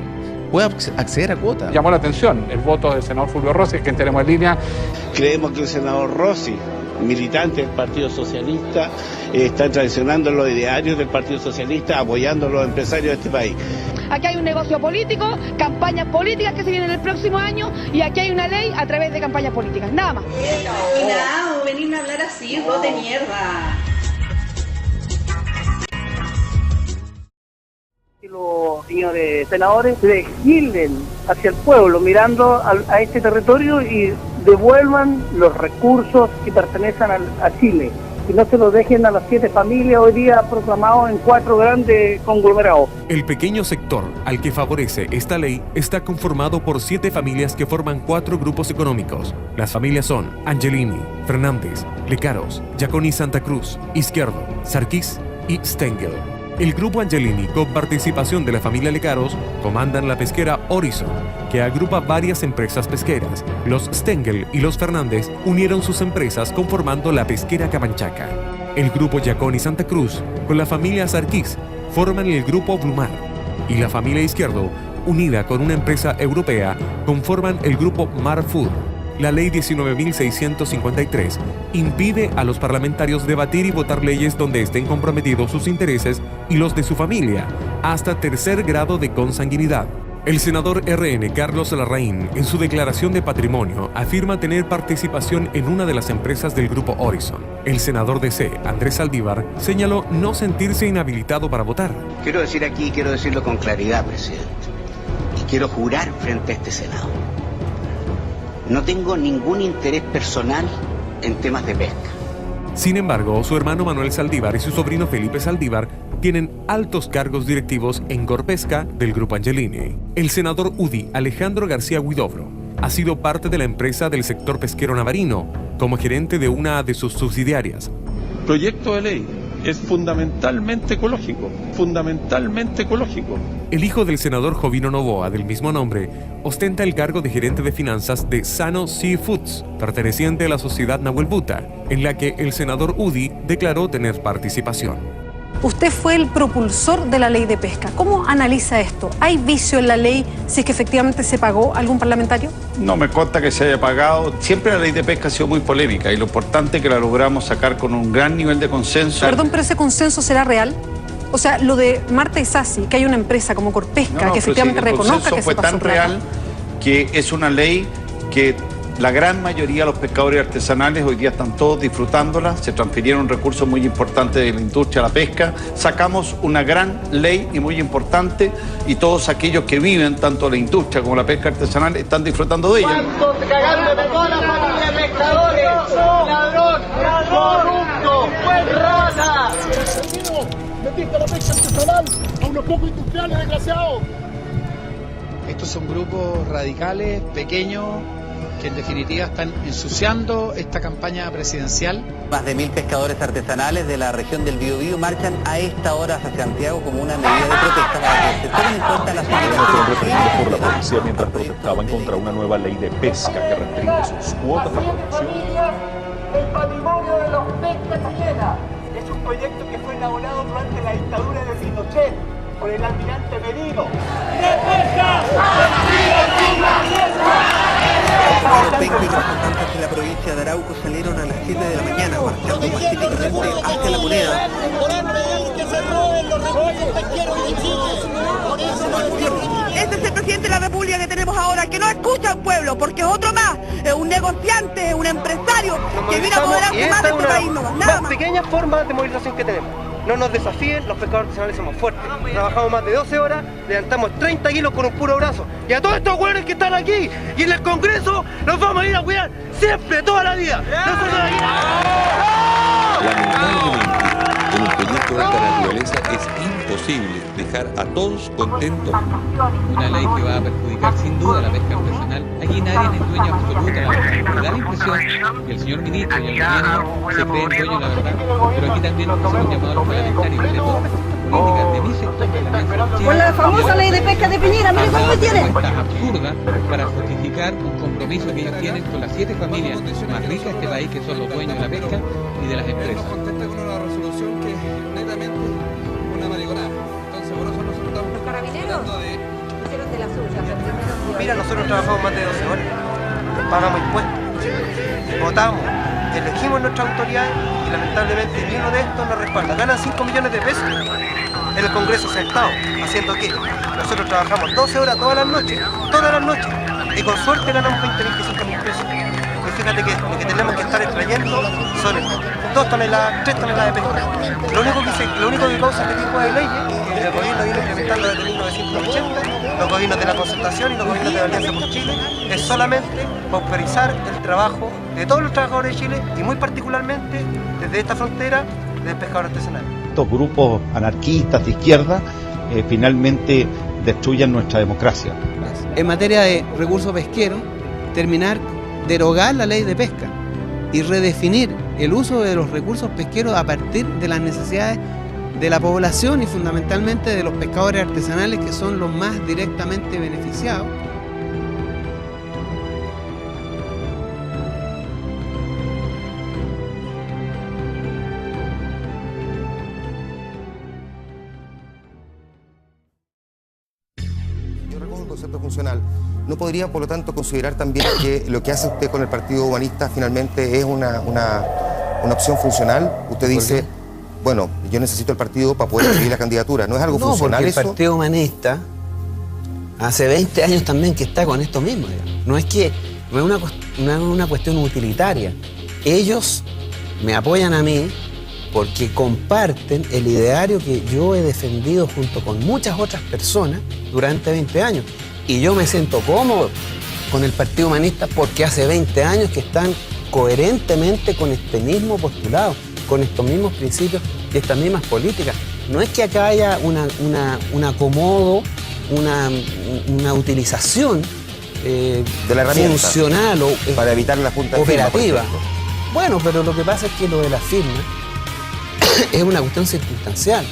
puede acceder a cuotas. Llamó la atención el voto del senador Fulvio Rossi, que tenemos en línea. Creemos que el senador Rossi, militante del Partido Socialista, está traicionando los idearios del Partido Socialista, apoyando a los empresarios de este país. Aquí hay un negocio político, campañas políticas que se vienen el próximo año y aquí hay una ley a través de campañas políticas, nada más. Y nada, venirme a hablar así, vos de mierda. Que los señores senadores legislen hacia el pueblo, mirando a este territorio y devuelvan los recursos que pertenecen a Chile. Y no se los dejen a las 7 familias hoy día proclamados en 4 grandes conglomerados. El pequeño sector al que favorece esta ley está conformado por 7 familias que forman 4 grupos económicos. Las familias son Angelini, Fernández, Lecaros, Giaconi Santa Cruz, Izquierdo, Sarkis y Stengel. El grupo Angelini, con participación de la familia Lecaros, comandan la pesquera Horizon, que agrupa varias empresas pesqueras. Los Stengel y los Fernández unieron sus empresas conformando la pesquera Camanchaca. El grupo Giaconi Santa Cruz, con la familia Sarkis, forman el grupo Blumar. Y la familia Izquierdo, unida con una empresa europea, conforman el grupo Mar Food. La ley 19.653 impide a los parlamentarios debatir y votar leyes donde estén comprometidos sus intereses y los de su familia, hasta tercer grado de consanguinidad. El senador RN Carlos Larraín, en su declaración de patrimonio, afirma tener participación en una de las empresas del grupo Horizon. El senador DC, Andrés Saldívar, señaló no sentirse inhabilitado para votar. Quiero decir aquí, quiero decirlo con claridad, presidente, y quiero jurar frente a este Senado. No tengo ningún interés personal en temas de pesca. Sin embargo, su hermano Manuel Saldívar y su sobrino Felipe Saldívar tienen altos cargos directivos en Corpesca del Grupo Angelini. El senador UDI Alejandro García Huidobro ha sido parte de la empresa del sector pesquero navarino como gerente de una de sus subsidiarias. Proyecto de ley es fundamentalmente ecológico. El hijo del senador Jovino Novoa, del mismo nombre, ostenta el cargo de gerente de finanzas de Sano Seafoods, perteneciente a la sociedad Nahuel Buta, en la que el senador UDI declaró tener participación. Usted fue el propulsor de la ley de pesca. ¿Cómo analiza esto? ¿Hay vicio en la ley si es que efectivamente se pagó algún parlamentario? No me consta que se haya pagado. Siempre la ley de pesca ha sido muy polémica y lo importante es que la logramos sacar con un gran nivel de consenso. Perdón, pero ¿ese consenso será real? O sea, lo de Marta Isasi, que hay una empresa como Corpesca que efectivamente reconozca que se pasó plata. El consenso fue tan real que es una ley que la gran mayoría de los pescadores artesanales hoy día están todos disfrutándola, se transfirieron recursos muy importantes de la industria a la pesca, sacamos una gran ley y muy importante y todos aquellos que viven tanto la industria como la pesca artesanal están disfrutando de ella. ¿Cuánto cagando de toda la familia de pescadores? ¡Ladrón! ¡Corrupto! ¡Rata! ¡Metiste la pesca artesanal a unos pocos industriales desgraciados! Estos son grupos radicales, pequeños, que en definitiva están ensuciando esta campaña presidencial. Más de 1000 pescadores artesanales de la región del Biobío marchan a esta hora hacia Santiago como una medida de protesta para que se tomen en cuenta las fueron retenidos por la policía mientras protestaban contra una nueva ley de pesca que restringe sus cuotas de producción. El patrimonio de los pescas chilenas es un proyecto que fue elaborado durante la dictadura de Pinochet por el almirante Merino. Los 20 representantes de la provincia de Arauco salieron a las 7 de la mañana marchando pacíficamente hacia la moneda. Que se roben los recursos pesqueros de Chile. Este es la República que tenemos ahora, que no escucha al pueblo, porque es otro más, es un negociante, es un empresario que viene a apoderarse más de este país, nada más. Pequeñas formas de movilización que tenemos. No nos desafíen, los pescadores artesanales somos fuertes. Trabajamos más de 12 horas, levantamos 30 kilos con un puro brazo. Y a todos estos güeyes que están aquí y en el Congreso los vamos a ir a cuidar siempre, toda la vida. Lamentablemente, con un proyecto de esta naturaleza es imposible dejar a todos contentos. Una ley que va a perjudicar sin duda la pesca artesanal. Aquí nadie es dueño absoluto de la verdad. Me da la impresión que el señor ministro y el gobierno se creen dueños de la verdad, pero aquí también hacemos un llamado a los parlamentarios de todas las políticas de mi sector de la mesa. Con la famosa ley de pesca de Piñera, mire cómo me tiene. Absurda para justificar un compromiso que ellos tienen con las 7 familias más ricas de este país, que son los dueños de la pesca y de las empresas. Mira, nosotros trabajamos más de 12 horas, pagamos impuestos, votamos, elegimos nuestras autoridades y lamentablemente ni uno de estos nos respalda. Ganan 5 millones de pesos en el Congreso sentado, ¿haciendo qué? Nosotros trabajamos 12 horas todas las noches, y con suerte ganamos 20.000, 25.000 pesos. Y fíjate que lo que tenemos que estar extrayendo son 2 toneladas, 3 toneladas de pesca. Lo único que causa este tipo de leyes, el gobierno viene implementando desde 1980, los gobiernos de la concertación y los gobiernos de la Alianza por Chile, es solamente pauperizar el trabajo de todos los trabajadores de Chile y muy particularmente desde esta frontera del pescador artesanal. Estos grupos anarquistas de izquierda finalmente destruyen nuestra democracia. En materia de recursos pesqueros, derogar la ley de pesca y redefinir el uso de los recursos pesqueros a partir de las necesidades de la población y fundamentalmente de los pescadores artesanales, que son los más directamente beneficiados. Yo recojo el concepto funcional. ¿No podría, por lo tanto, considerar también que lo que hace usted con el Partido Humanista finalmente es una opción funcional? Usted dice, bueno, yo necesito el partido para poder escribir la candidatura. ¿No es algo funcional eso? El Partido Humanista hace 20 años también que está con esto mismo. No es una cuestión utilitaria. Ellos me apoyan a mí porque comparten el ideario que yo he defendido junto con muchas otras personas durante 20 años. Y yo me siento cómodo con el Partido Humanista porque hace 20 años que están coherentemente con este mismo postulado, con estos mismos principios y estas mismas políticas. No es que acá haya un acomodo, una utilización de la herramienta funcional o para evitar la junta operativa. Bueno, pero lo que pasa es que lo de la firma es una cuestión circunstancial.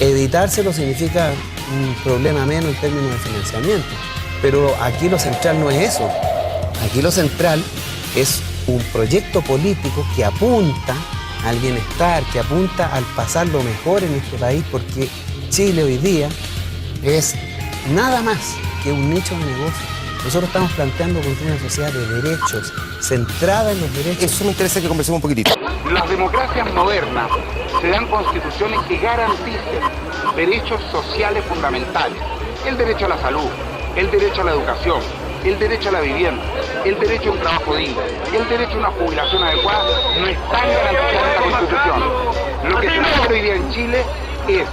Evitárselo significa un problema menos en términos de financiamiento. Pero aquí lo central no es eso. Aquí lo central es un proyecto político que apunta al bienestar, que apunta al pasarlo mejor en este país, porque Chile hoy día es nada más que un nicho de negocio. Nosotros estamos planteando construir una sociedad de derechos, centrada en los derechos. Eso me interesa que conversemos un poquitito. Las democracias modernas se dan constituciones que garanticen derechos sociales fundamentales. El derecho a la salud, el derecho a la educación, el derecho a la vivienda, el derecho a un trabajo digno, el derecho a una jubilación adecuada, no están garantizados en esta Constitución. Lo que se requiere hoy día en Chile es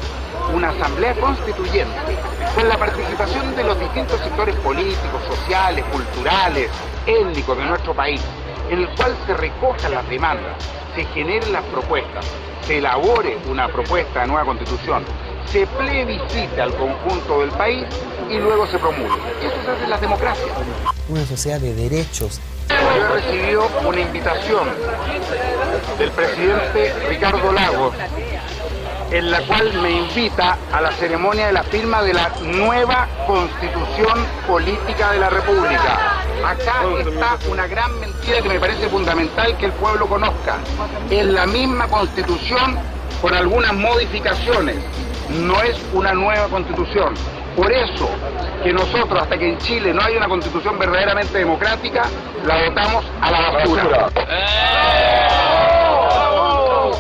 una asamblea constituyente con la participación de los distintos sectores políticos, sociales, culturales, étnicos de nuestro país, en el cual se recojan las demandas, se generen las propuestas, se elabore una propuesta de nueva constitución, se plebiscite al conjunto del país y luego se promulgue. Eso se hace en las democracias. Una sociedad de derechos. Yo he recibido una invitación del presidente Ricardo Lagos, en la cual me invita a la ceremonia de la firma de la nueva Constitución Política de la República. Acá está una gran mentira que me parece fundamental que el pueblo conozca. Es la misma Constitución con algunas modificaciones. No es una nueva Constitución. Por eso que nosotros, hasta que en Chile no haya una Constitución verdaderamente democrática, la votamos a la basura.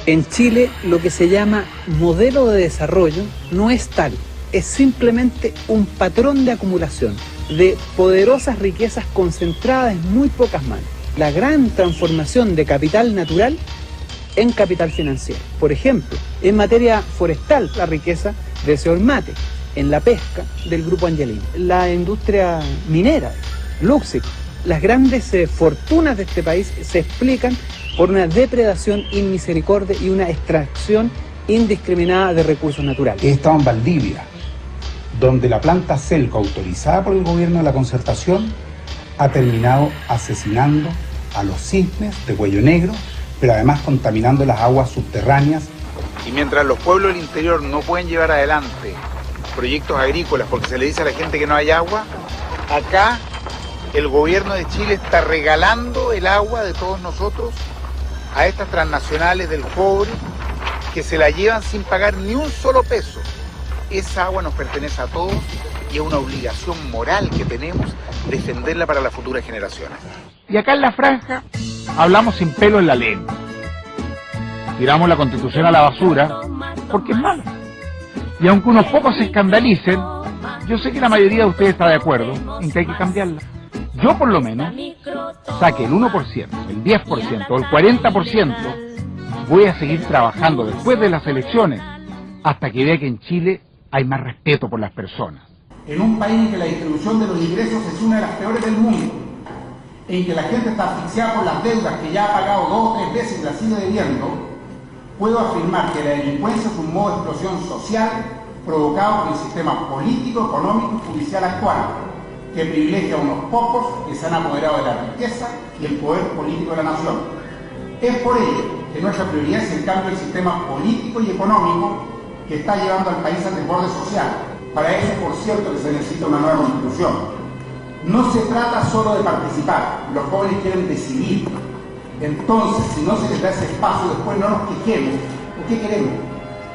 En Chile lo que se llama modelo de desarrollo no es tal. es simplemente un patrón de acumulación de poderosas riquezas concentradas en muy pocas manos. La gran transformación de capital natural en capital financiero. Por ejemplo, en materia forestal, la riqueza del señor Mate, en la pesca del grupo Angelini, la industria minera, Luxic. Las grandes fortunas de este país se explican por una depredación inmisericordia y una extracción indiscriminada de recursos naturales. He estado en Valdivia, donde la planta Celco, autorizada por el gobierno de la Concertación, ha terminado asesinando a los cisnes de cuello negro, pero además contaminando las aguas subterráneas. Y mientras los pueblos del interior no pueden llevar adelante proyectos agrícolas porque se le dice a la gente que no hay agua, acá el gobierno de Chile está regalando el agua de todos nosotros a estas transnacionales del cobre que se la llevan sin pagar ni un solo peso. Esa agua nos pertenece a todos y es una obligación moral que tenemos defenderla para las futuras generaciones. Y acá en la franja hablamos sin pelo en la lengua. Tiramos la Constitución a la basura porque es mala. Y aunque unos pocos se escandalicen, yo sé que la mayoría de ustedes está de acuerdo en que hay que cambiarla. Yo por lo menos saque el 1%, el 10% o el 40%, voy a seguir trabajando después de las elecciones hasta que vea que en Chile hay más respeto por las personas. En un país en que la distribución de los ingresos es una de las peores del mundo, en que la gente está asfixiada por las deudas que ya ha pagado 2 o 3 veces y la sigue debiendo, puedo afirmar que la delincuencia es un modo de explosión social provocado por el sistema político, económico y judicial actual, que privilegia a unos pocos que se han apoderado de la riqueza y el poder político de la nación. Es por ello que nuestra prioridad es el cambio del sistema político y económico que está llevando al país al desborde social. Para eso, por cierto, que se necesita una nueva constitución. No se trata solo de participar, los jóvenes quieren decidir. Entonces, si no se les da ese espacio, después no nos quejemos. ¿O qué queremos?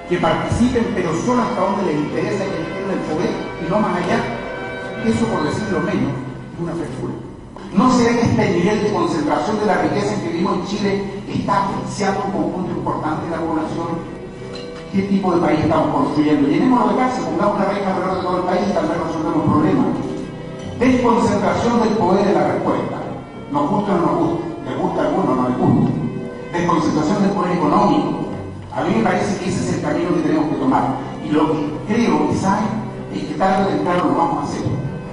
Que participen, pero solo hasta donde les interesa que tengan el poder y no más allá. Eso, por decirlo menos, es una frescura. ¿No será que este nivel de concentración de la riqueza en que vivimos en Chile está asfixiando un conjunto importante de la población? ¿Qué tipo de país estamos construyendo? Llenémonos de casa, pongamos una regla alrededor de todo el país y tal vez resolvemos problemas. Desconcentración del poder es la respuesta. Nos gusta o no nos gusta. Les gusta a algunos, no les gusta. Desconcentración del poder económico. A mí me parece que ese es el camino que tenemos que tomar. Y lo que creo que saben es que tarde o temprano lo vamos a hacer.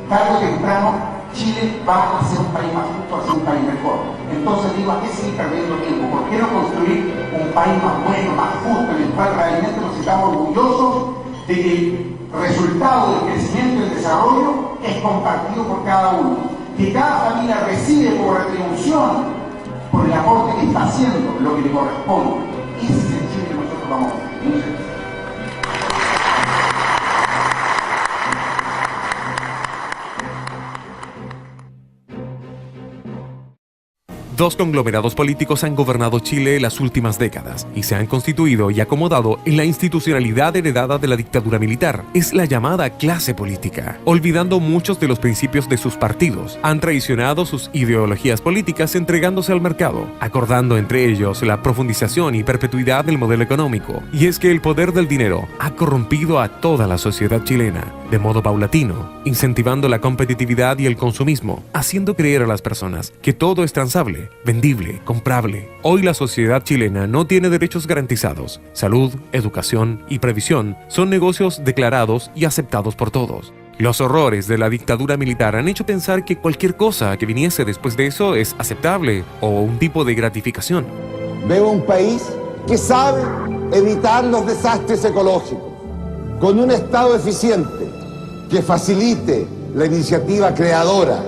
Tarde o temprano Chile va a ser un país más justo, va a ser un país mejor. Entonces digo, ¿a qué seguir perdiendo tiempo? ¿Por qué no construir un país más bueno, más justo, en el cual realmente nos estamos orgullosos de que el resultado del crecimiento y del desarrollo es compartido por cada uno? Que cada familia recibe por retribución, por el aporte que está haciendo, lo que le corresponde. Ese es el Chile que nosotros vamos a hacer. Dos conglomerados políticos han gobernado Chile las últimas décadas y se han constituido y acomodado en la institucionalidad heredada de la dictadura militar. Es la llamada clase política. Olvidando muchos de los principios de sus partidos, han traicionado sus ideologías políticas entregándose al mercado, acordando entre ellos la profundización y perpetuidad del modelo económico. Y es que el poder del dinero ha corrompido a toda la sociedad chilena, de modo paulatino, incentivando la competitividad y el consumismo, haciendo creer a las personas que todo es transable, vendible, comprable. Hoy la sociedad chilena no tiene derechos garantizados. Salud, educación y previsión son negocios declarados y aceptados por todos. Los horrores de la dictadura militar han hecho pensar que cualquier cosa que viniese después de eso es aceptable o un tipo de gratificación. Veo un país que sabe evitar los desastres ecológicos, con un Estado eficiente que facilite la iniciativa creadora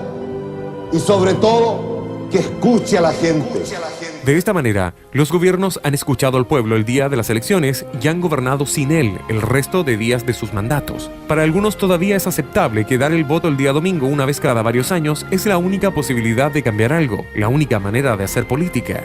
y sobre todo que escuche a la gente. De esta manera, los gobiernos han escuchado al pueblo el día de las elecciones y han gobernado sin él el resto de días de sus mandatos. Para algunos todavía es aceptable que dar el voto el día domingo una vez cada varios años es la única posibilidad de cambiar algo, la única manera de hacer política.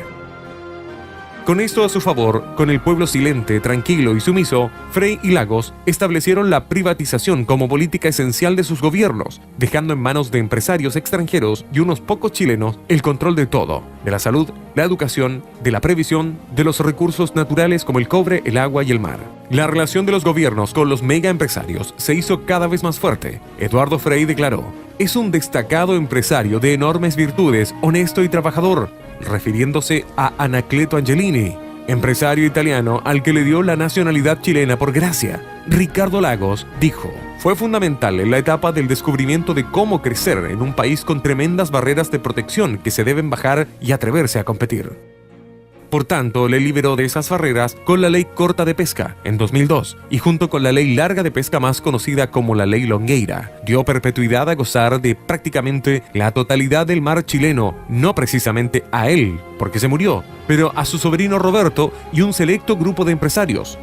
Con esto a su favor, con el pueblo silente, tranquilo y sumiso, Frei y Lagos establecieron la privatización como política esencial de sus gobiernos, dejando en manos de empresarios extranjeros y unos pocos chilenos el control de todo, de la salud, la educación, de la previsión, de los recursos naturales como el cobre, el agua y el mar. La relación de los gobiernos con los mega empresarios se hizo cada vez más fuerte. Eduardo Frei declaró: "Es un destacado empresario de enormes virtudes, honesto y trabajador", refiriéndose a Anacleto Angelini, empresario italiano al que le dio la nacionalidad chilena por gracia. Ricardo Lagos dijo: "Fue fundamental en la etapa del descubrimiento de cómo crecer en un país con tremendas barreras de protección que se deben bajar y atreverse a competir". Por tanto, le liberó de esas barreras con la Ley Corta de Pesca en 2002 y junto con la Ley Larga de Pesca, más conocida como la Ley Longueira, dio perpetuidad a gozar de prácticamente la totalidad del mar chileno, no precisamente a él, porque se murió, pero a su sobrino Roberto y un selecto grupo de empresarios.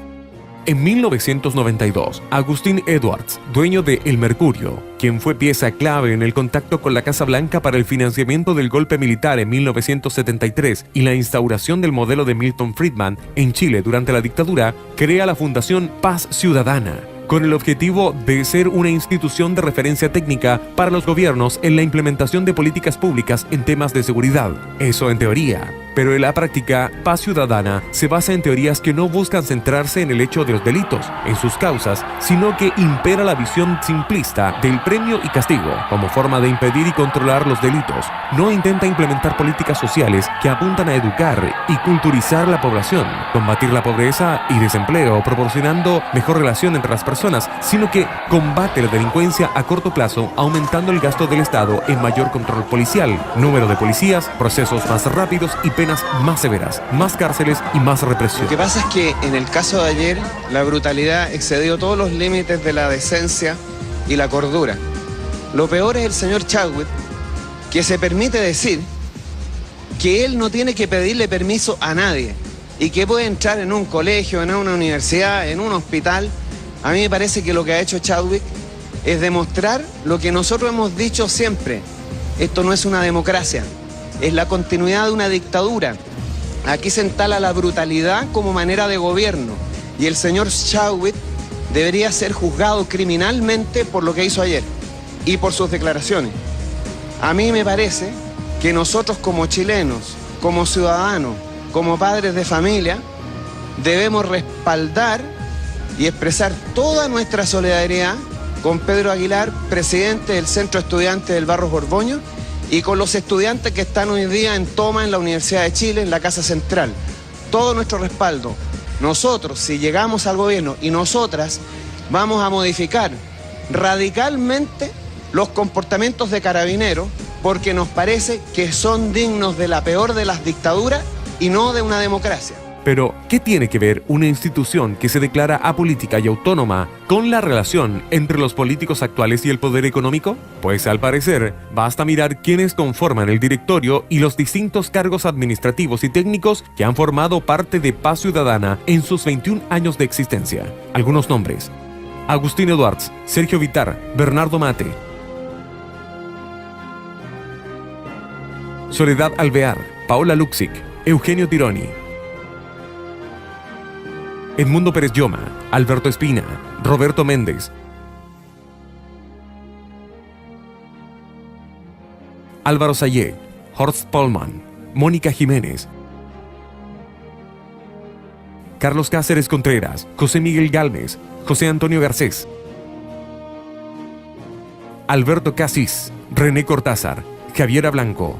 En 1992, Agustín Edwards, dueño de El Mercurio, quien fue pieza clave en el contacto con la Casa Blanca para el financiamiento del golpe militar en 1973 y la instauración del modelo de Milton Friedman en Chile durante la dictadura, crea la Fundación Paz Ciudadana, con el objetivo de ser una institución de referencia técnica para los gobiernos en la implementación de políticas públicas en temas de seguridad. Eso en teoría. Pero en la práctica, Paz Ciudadana se basa en teorías que no buscan centrarse en el hecho de los delitos, en sus causas, sino que impera la visión simplista del premio y castigo como forma de impedir y controlar los delitos. No intenta implementar políticas sociales que apuntan a educar y culturizar la población, combatir la pobreza y desempleo, proporcionando mejor relación entre las personas, sino que combate la delincuencia a corto plazo, aumentando el gasto del Estado en mayor control policial, número de policías, procesos más rápidos y penas más severas, más cárceles y más represión. Lo que pasa es que en el caso de ayer, la brutalidad excedió todos los límites de la decencia y la cordura. Lo peor es el señor Chadwick, que se permite decir que él no tiene que pedirle permiso a nadie y que puede entrar en un colegio, en una universidad, en un hospital. A mí me parece que lo que ha hecho Chadwick es demostrar lo que nosotros hemos dicho siempre. Esto no es una democracia, es la continuidad de una dictadura. Aquí se entala la brutalidad como manera de gobierno y el señor Chadwick debería ser juzgado criminalmente por lo que hizo ayer y por sus declaraciones. A mí me parece que nosotros como chilenos, como ciudadanos, como padres de familia, debemos respaldar y expresar toda nuestra solidaridad con Pedro Aguilar, presidente del Centro Estudiante del Barros Borgoño, y con los estudiantes que están hoy día en toma en la Universidad de Chile, en la Casa Central. Todo nuestro respaldo. Nosotros, si llegamos al gobierno y nosotras, vamos a modificar radicalmente los comportamientos de Carabineros, porque nos parece que son dignos de la peor de las dictaduras y no de una democracia. Pero, ¿qué tiene que ver una institución que se declara apolítica y autónoma con la relación entre los políticos actuales y el poder económico? Pues al parecer, basta mirar quiénes conforman el directorio y los distintos cargos administrativos y técnicos que han formado parte de Paz Ciudadana en sus 21 años de existencia. Algunos nombres: Agustín Edwards, Sergio Vitar, Bernardo Mate, Soledad Alvear, Paola Luxic, Eugenio Tironi, Edmundo Pérez Lloma, Alberto Espina, Roberto Méndez, Álvaro Sayé, Horst Pollmann, Mónica Jiménez, Carlos Cáceres Contreras, José Miguel Galvez, José Antonio Garcés, Alberto Casís, René Cortázar, Javiera Blanco.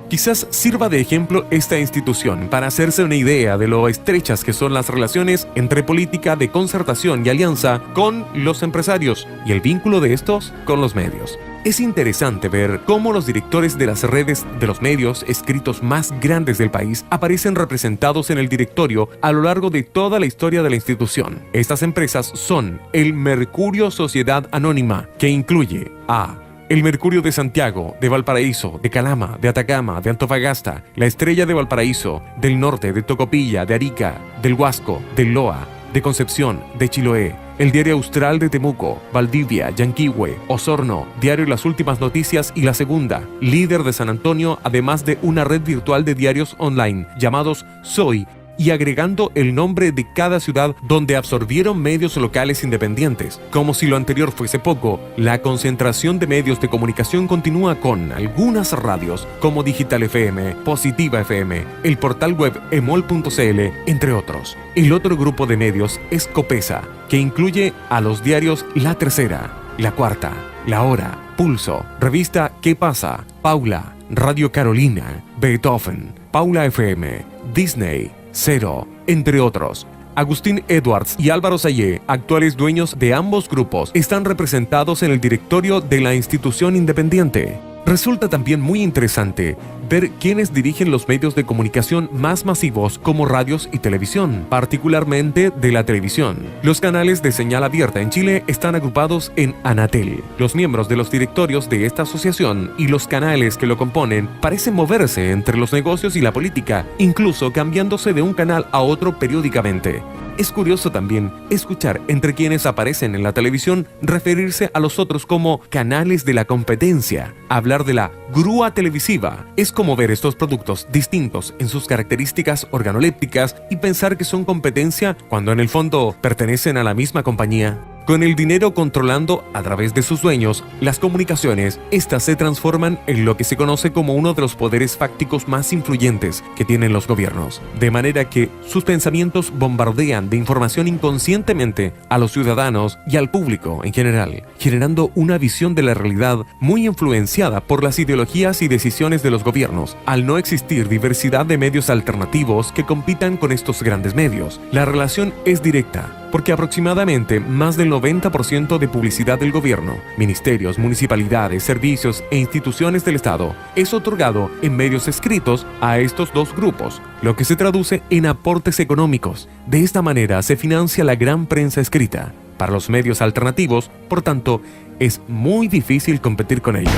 Quizás sirva de ejemplo esta institución para hacerse una idea de lo estrechas que son las relaciones entre política de concertación y alianza con los empresarios y el vínculo de estos con los medios. Es interesante ver cómo los directores de las redes de los medios escritos más grandes del país aparecen representados en el directorio a lo largo de toda la historia de la institución. Estas empresas son el Mercurio Sociedad Anónima, que incluye a El Mercurio de Santiago, de Valparaíso, de Calama, de Atacama, de Antofagasta, La Estrella de Valparaíso, del Norte, de Tocopilla, de Arica, del Huasco, del Loa, de Concepción, de Chiloé, el Diario Austral de Temuco, Valdivia, Yanquihue, Osorno, Diario Las Últimas Noticias y La Segunda, Líder de San Antonio, además de una red virtual de diarios online llamados Soy, y agregando el nombre de cada ciudad donde absorbieron medios locales independientes. Como si lo anterior fuese poco, la concentración de medios de comunicación continúa con algunas radios como Digital FM, Positiva FM, el portal web emol.cl, entre otros. El otro grupo de medios es Copesa, que incluye a los diarios La Tercera, La Cuarta, La Hora, Pulso, Revista ¿Qué pasa?, Paula, Radio Carolina, Beethoven, Paula FM, Disney, Cero, entre otros. Agustín Edwards y Álvaro Sayé, actuales dueños de ambos grupos, están representados en el directorio de la institución independiente. Resulta también muy interesante ver quiénes dirigen los medios de comunicación más masivos como radios y televisión, particularmente de la televisión. Los canales de señal abierta en Chile están agrupados en Anatel. Los miembros de los directorios de esta asociación y los canales que lo componen parecen moverse entre los negocios y la política, incluso cambiándose de un canal a otro periódicamente. Es curioso también escuchar entre quienes aparecen en la televisión referirse a los otros como canales de la competencia. Hablar de la grúa televisiva es como ver estos productos distintos en sus características organolépticas y pensar que son competencia cuando en el fondo pertenecen a la misma compañía. Con el dinero controlando a través de sus dueños las comunicaciones, estas se transforman en lo que se conoce como uno de los poderes fácticos más influyentes que tienen los gobiernos. De manera que sus pensamientos bombardean de información inconscientemente a los ciudadanos y al público en general, generando una visión de la realidad muy influenciada por las ideologías y decisiones de los gobiernos. Al no existir diversidad de medios alternativos que compitan con estos grandes medios, la relación es directa, porque aproximadamente más del 90% de publicidad del gobierno, ministerios, municipalidades, servicios e instituciones del Estado es otorgado en medios escritos a estos dos grupos, lo que se traduce en aportes económicos. De esta manera se financia la gran prensa escrita. Para los medios alternativos, por tanto, es muy difícil competir con ellos.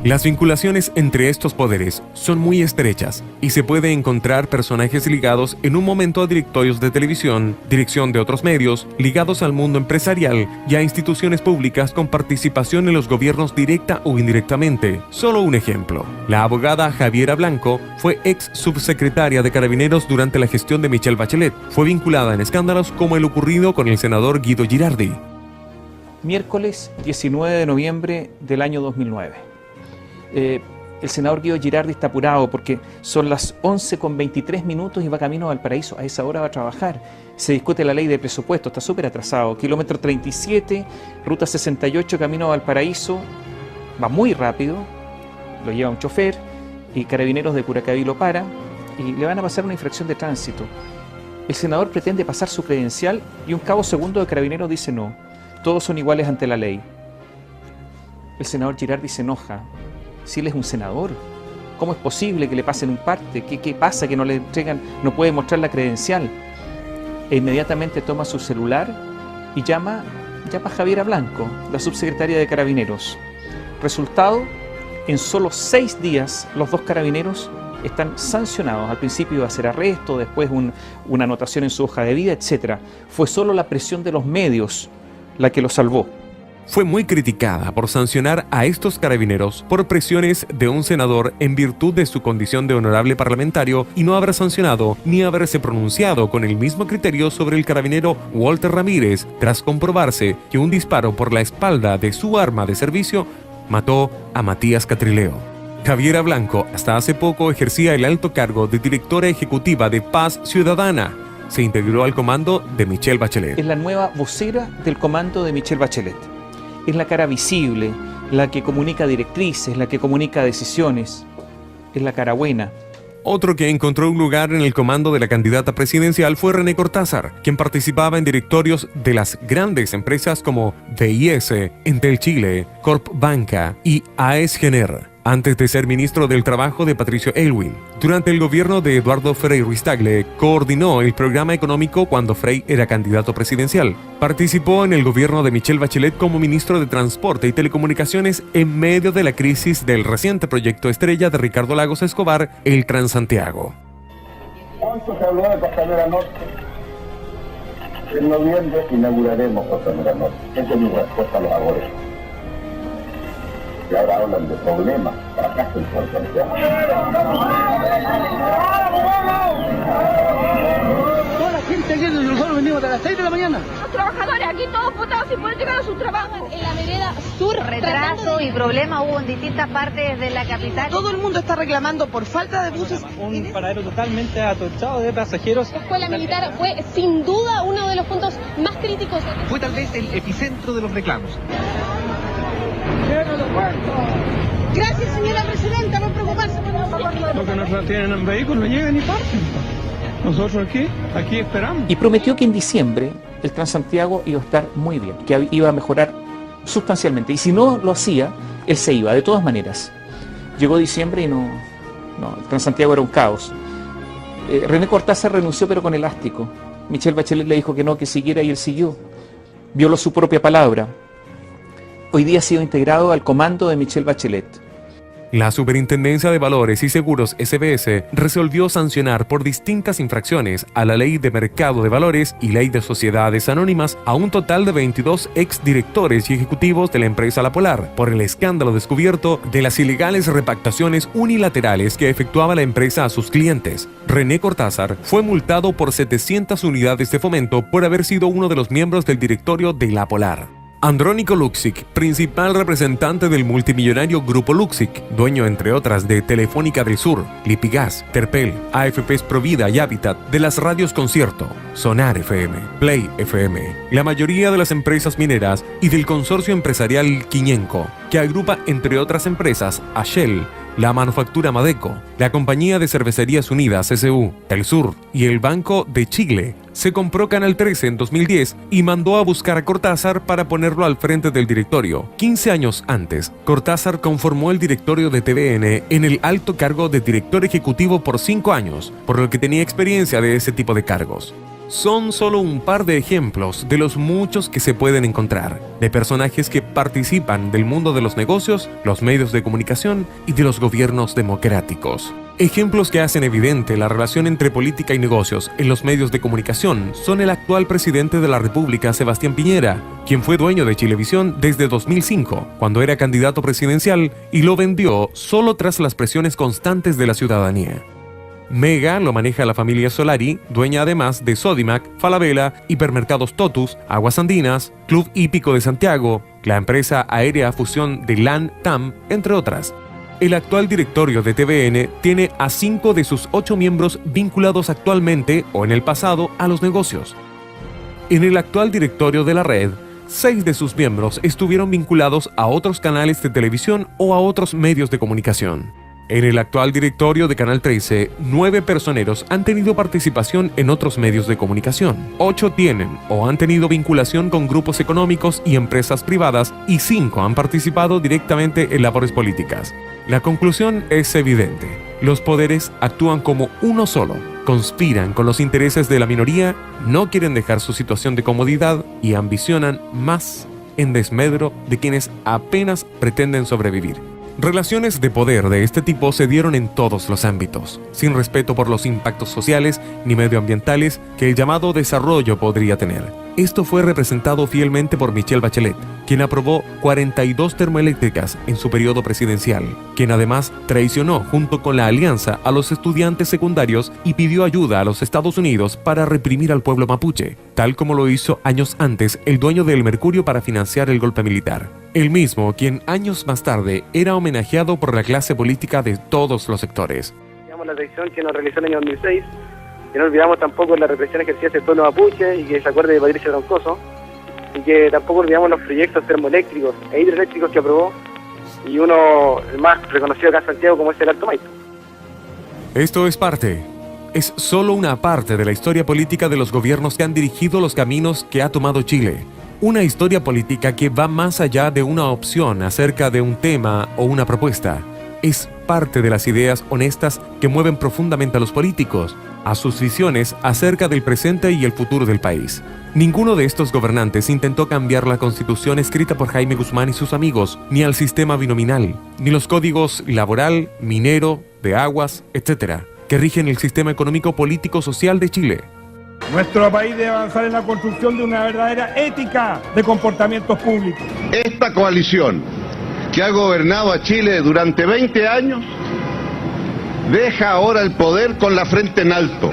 Las vinculaciones entre estos poderes son muy estrechas y se puede encontrar personajes ligados en un momento a directorios de televisión, dirección de otros medios, ligados al mundo empresarial y a instituciones públicas con participación en los gobiernos directa o indirectamente. Solo un ejemplo. La abogada Javiera Blanco fue ex subsecretaria de Carabineros durante la gestión de Michelle Bachelet. Fue vinculada en escándalos como el ocurrido con el senador Guido Girardi. Miércoles 19 de noviembre del año 2009. El senador Guido Girardi está apurado porque son las 11:23 y va camino a Valparaíso. A esa hora va a trabajar. Se discute la ley de presupuesto, está súper atrasado. Kilómetro 37, ruta 68, camino a Valparaíso. Va muy rápido, lo lleva un chofer y Carabineros de Curacaví lo para y le van a pasar una infracción de tránsito. El senador pretende pasar su credencial y un cabo segundo de Carabineros dice no, todos son iguales ante la ley. El senador Girardi se enoja. Si él es un senador, ¿cómo es posible que le pasen un parte? ¿Qué pasa que no le entregan, no puede mostrar la credencial? E inmediatamente toma su celular y llama a Javiera Blanco, la subsecretaria de Carabineros. Resultado, en solo 6 días los dos carabineros están sancionados. Al principio iba a ser arresto, después una anotación en su hoja de vida, etc. Fue solo la presión de los medios la que lo salvó. Fue muy criticada por sancionar a estos carabineros por presiones de un senador en virtud de su condición de honorable parlamentario y no haber sancionado ni haberse pronunciado con el mismo criterio sobre el carabinero Walter Ramírez tras comprobarse que un disparo por la espalda de su arma de servicio mató a Matías Catrileo. Javiera Blanco hasta hace poco ejercía el alto cargo de directora ejecutiva de Paz Ciudadana. Se integró al comando de Michelle Bachelet. Es la nueva vocera del comando de Michelle Bachelet. Es la cara visible, la que comunica directrices, la que comunica decisiones. Es la cara buena. Otro que encontró un lugar en el comando de la candidata presidencial fue René Cortázar, quien participaba en directorios de las grandes empresas como DIS, Entel Chile, Corp Banca y AES Gener, antes de ser ministro del Trabajo de Patricio Aylwin. Durante el gobierno de Eduardo Frei Ruiz-Tagle, coordinó el programa económico cuando Frei era candidato presidencial. Participó en el gobierno de Michelle Bachelet como ministro de Transporte y Telecomunicaciones en medio de la crisis del reciente proyecto estrella de Ricardo Lagos Escobar, el Transantiago. Tanto se habló de Costanera Norte. En noviembre inauguraremos Costanera Norte. Esa es mi respuesta a los ahora. Y ahora hablan de problemas, fracaso en Puerto Santiago. Toda la gente aquí, nosotros venimos a las 6 de la mañana. Los trabajadores aquí todos votados sin poder llegar a sus trabajos. En la vereda sur, retraso y problemas hubo en distintas partes de la capital. Todo el mundo está reclamando por falta de buses. Un paradero totalmente atochado de pasajeros. La escuela militar fue sin duda uno de los puntos más críticos. Fue tal vez el epicentro de los reclamos. Gracias, señora presidenta, no preocuparse por nosotros. Los que no tienen en vehículo llegan y parten. Nosotros aquí esperamos. Y prometió que en diciembre el Transantiago iba a estar muy bien, que iba a mejorar sustancialmente. Y si no lo hacía, él se iba, de todas maneras. Llegó diciembre y no, el Transantiago era un caos. René Cortázar renunció pero con elástico. Michelle Bachelet le dijo que no, que siguiera y él siguió. Violó su propia palabra. Hoy día ha sido integrado al comando de Michelle Bachelet. La Superintendencia de Valores y Seguros SBS resolvió sancionar por distintas infracciones a la Ley de Mercado de Valores y Ley de Sociedades Anónimas a un total de 22 exdirectores y ejecutivos de la empresa La Polar por el escándalo descubierto de las ilegales repactaciones unilaterales que efectuaba la empresa a sus clientes. René Cortázar fue multado por 700 unidades de fomento por haber sido uno de los miembros del directorio de La Polar. Andrónico Luksic, principal representante del multimillonario Grupo Luksic, dueño entre otras de Telefónica del Sur, Lipigas, Terpel, AFPs Provida y Hábitat, de las radios Concierto, Sonar FM, Play FM, la mayoría de las empresas mineras y del consorcio empresarial Quiñenco, que agrupa entre otras empresas a Shell, la manufactura Madeco, la Compañía de Cervecerías Unidas SU, El Sur y el Banco de Chile. Se compró Canal 13 en 2010 y mandó a buscar a Cortázar para ponerlo al frente del directorio. 15 años antes, Cortázar conformó el directorio de TVN en el alto cargo de director ejecutivo por 5 años, por lo que tenía experiencia de ese tipo de cargos. Son solo un par de ejemplos de los muchos que se pueden encontrar, de personajes que participan del mundo de los negocios, los medios de comunicación y de los gobiernos democráticos. Ejemplos que hacen evidente la relación entre política y negocios en los medios de comunicación son el actual presidente de la República, Sebastián Piñera, quien fue dueño de Chilevisión desde 2005, cuando era candidato presidencial, y lo vendió solo tras las presiones constantes de la ciudadanía. Mega lo maneja la familia Solari, dueña además de Sodimac, Falabella, Hipermercados Totus, Aguas Andinas, Club Hípico de Santiago, la empresa aérea fusión de LAN TAM, entre otras. El actual directorio de TVN tiene a 5 de sus 8 miembros vinculados actualmente o en el pasado a los negocios. En el actual directorio de la red, 6 de sus miembros estuvieron vinculados a otros canales de televisión o a otros medios de comunicación. En el actual directorio de Canal 13, 9 personeros han tenido participación en otros medios de comunicación. 8 tienen o han tenido vinculación con grupos económicos y empresas privadas y 5 han participado directamente en labores políticas. La conclusión es evidente. Los poderes actúan como uno solo, conspiran con los intereses de la minoría, no quieren dejar su situación de comodidad y ambicionan más en desmedro de quienes apenas pretenden sobrevivir. Relaciones de poder de este tipo se dieron en todos los ámbitos, sin respeto por los impactos sociales ni medioambientales que el llamado desarrollo podría tener. Esto fue representado fielmente por Michelle Bachelet, quien aprobó 42 termoeléctricas en su periodo presidencial, quien además traicionó junto con la alianza a los estudiantes secundarios y pidió ayuda a los Estados Unidos para reprimir al pueblo mapuche, tal como lo hizo años antes el dueño del Mercurio para financiar el golpe militar. El mismo quien años más tarde era homenajeado por la clase política de todos los sectores. La traición que nos realizó en el año 2006, que no olvidamos tampoco la represión que hacía el pueblo mapuche y que se acuerde de Patricio Troncoso, y que tampoco olvidamos los proyectos termoeléctricos e hidroeléctricos que aprobó, y uno, el más reconocido acá en Santiago, como es el Alto Maipo. Esto es solo una parte de la historia política de los gobiernos que han dirigido los caminos que ha tomado Chile. Una historia política que va más allá de una opción acerca de un tema o una propuesta. Es parte de las ideas honestas que mueven profundamente a los políticos, a sus visiones acerca del presente y el futuro del país. Ninguno de estos gobernantes intentó cambiar la constitución escrita por Jaime Guzmán y sus amigos, ni al sistema binominal, ni los códigos laboral, minero, de aguas, etc. que rigen el sistema económico político social de Chile. Nuestro país debe avanzar en la construcción de una verdadera ética de comportamientos públicos. Esta coalición que ha gobernado a Chile durante 20 años deja ahora el poder con la frente en alto.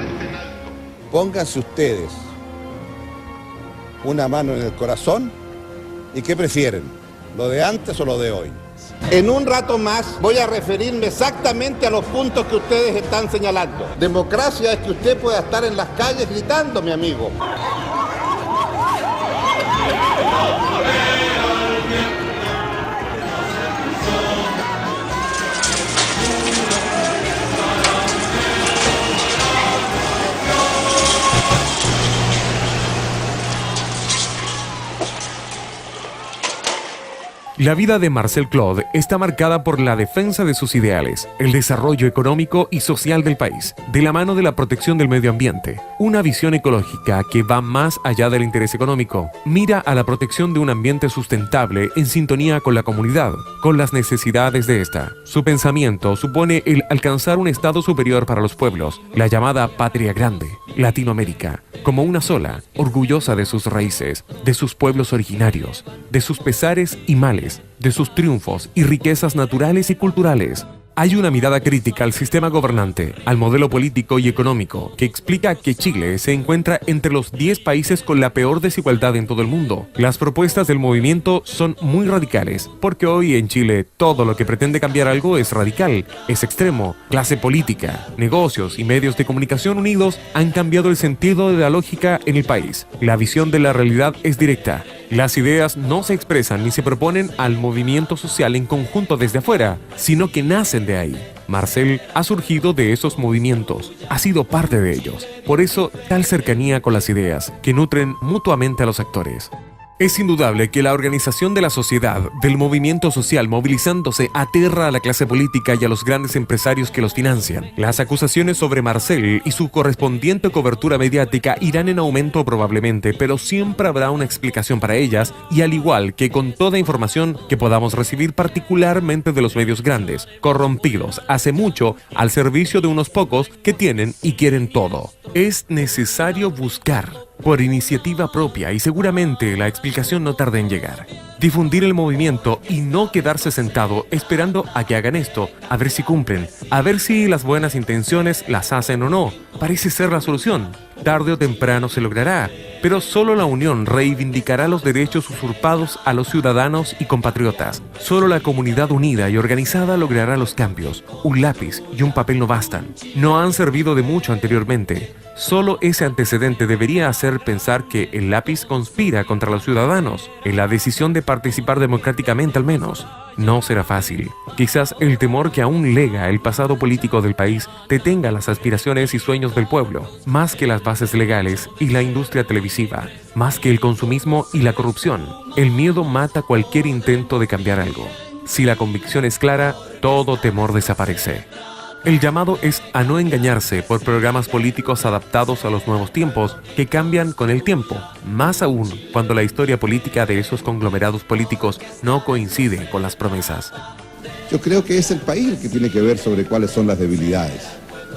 Pónganse ustedes una mano en el corazón y ¿qué prefieren? ¿Lo de antes o lo de hoy? En un rato más voy a referirme exactamente a los puntos que ustedes están señalando. Democracia es que usted pueda estar en las calles gritando, mi amigo. La vida de Marcel Claude está marcada por la defensa de sus ideales, el desarrollo económico y social del país, de la mano de la protección del medio ambiente, una visión ecológica que va más allá del interés económico, mira a la protección de un ambiente sustentable en sintonía con la comunidad, con las necesidades de esta. Su pensamiento supone el alcanzar un estado superior para los pueblos, la llamada patria grande, Latinoamérica, como una sola, orgullosa de sus raíces, de sus pueblos originarios, de sus pesares y males, de sus triunfos y riquezas naturales y culturales. Hay una mirada crítica al sistema gobernante, al modelo político y económico, que explica que Chile se encuentra entre los 10 países con la peor desigualdad en todo el mundo. Las propuestas del movimiento son muy radicales, porque hoy en Chile todo lo que pretende cambiar algo es radical, es extremo. Clase política, negocios y medios de comunicación unidos han cambiado el sentido de la lógica en el país. La visión de la realidad es directa. Las ideas no se expresan ni se proponen al movimiento social en conjunto desde afuera, sino que nacen de ahí. Marcel ha surgido de esos movimientos, ha sido parte de ellos. Por eso, tal cercanía con las ideas, que nutren mutuamente a los actores. Es indudable que la organización de la sociedad, del movimiento social movilizándose, aterra a la clase política y a los grandes empresarios que los financian. Las acusaciones sobre Marcel y su correspondiente cobertura mediática irán en aumento probablemente, pero siempre habrá una explicación para ellas, y al igual que con toda información que podamos recibir particularmente de los medios grandes, corrompidos hace mucho al servicio de unos pocos que tienen y quieren todo. Es necesario buscar por iniciativa propia, y seguramente la explicación no tarda en llegar. Difundir el movimiento y no quedarse sentado esperando a que hagan esto, a ver si cumplen, a ver si las buenas intenciones las hacen o no. Parece ser la solución. Tarde o temprano se logrará, pero solo la unión reivindicará los derechos usurpados a los ciudadanos y compatriotas. Solo la comunidad unida y organizada logrará los cambios. Un lápiz y un papel no bastan. No han servido de mucho anteriormente. Solo ese antecedente debería hacer pensar que el lápiz conspira contra los ciudadanos, en la decisión de participar democráticamente al menos. No será fácil. Quizás el temor que aún lega el pasado político del país detenga las aspiraciones y sueños del pueblo, más que las bases legales y la industria televisiva, más que el consumismo y la corrupción. El miedo mata cualquier intento de cambiar algo. Si la convicción es clara, todo temor desaparece. El llamado es a no engañarse por programas políticos adaptados a los nuevos tiempos que cambian con el tiempo, más aún cuando la historia política de esos conglomerados políticos no coincide con las promesas. Yo creo que es el país el que tiene que ver sobre cuáles son las debilidades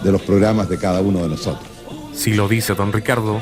de los programas de cada uno de nosotros. Si lo dice don Ricardo.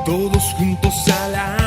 Todos juntos a la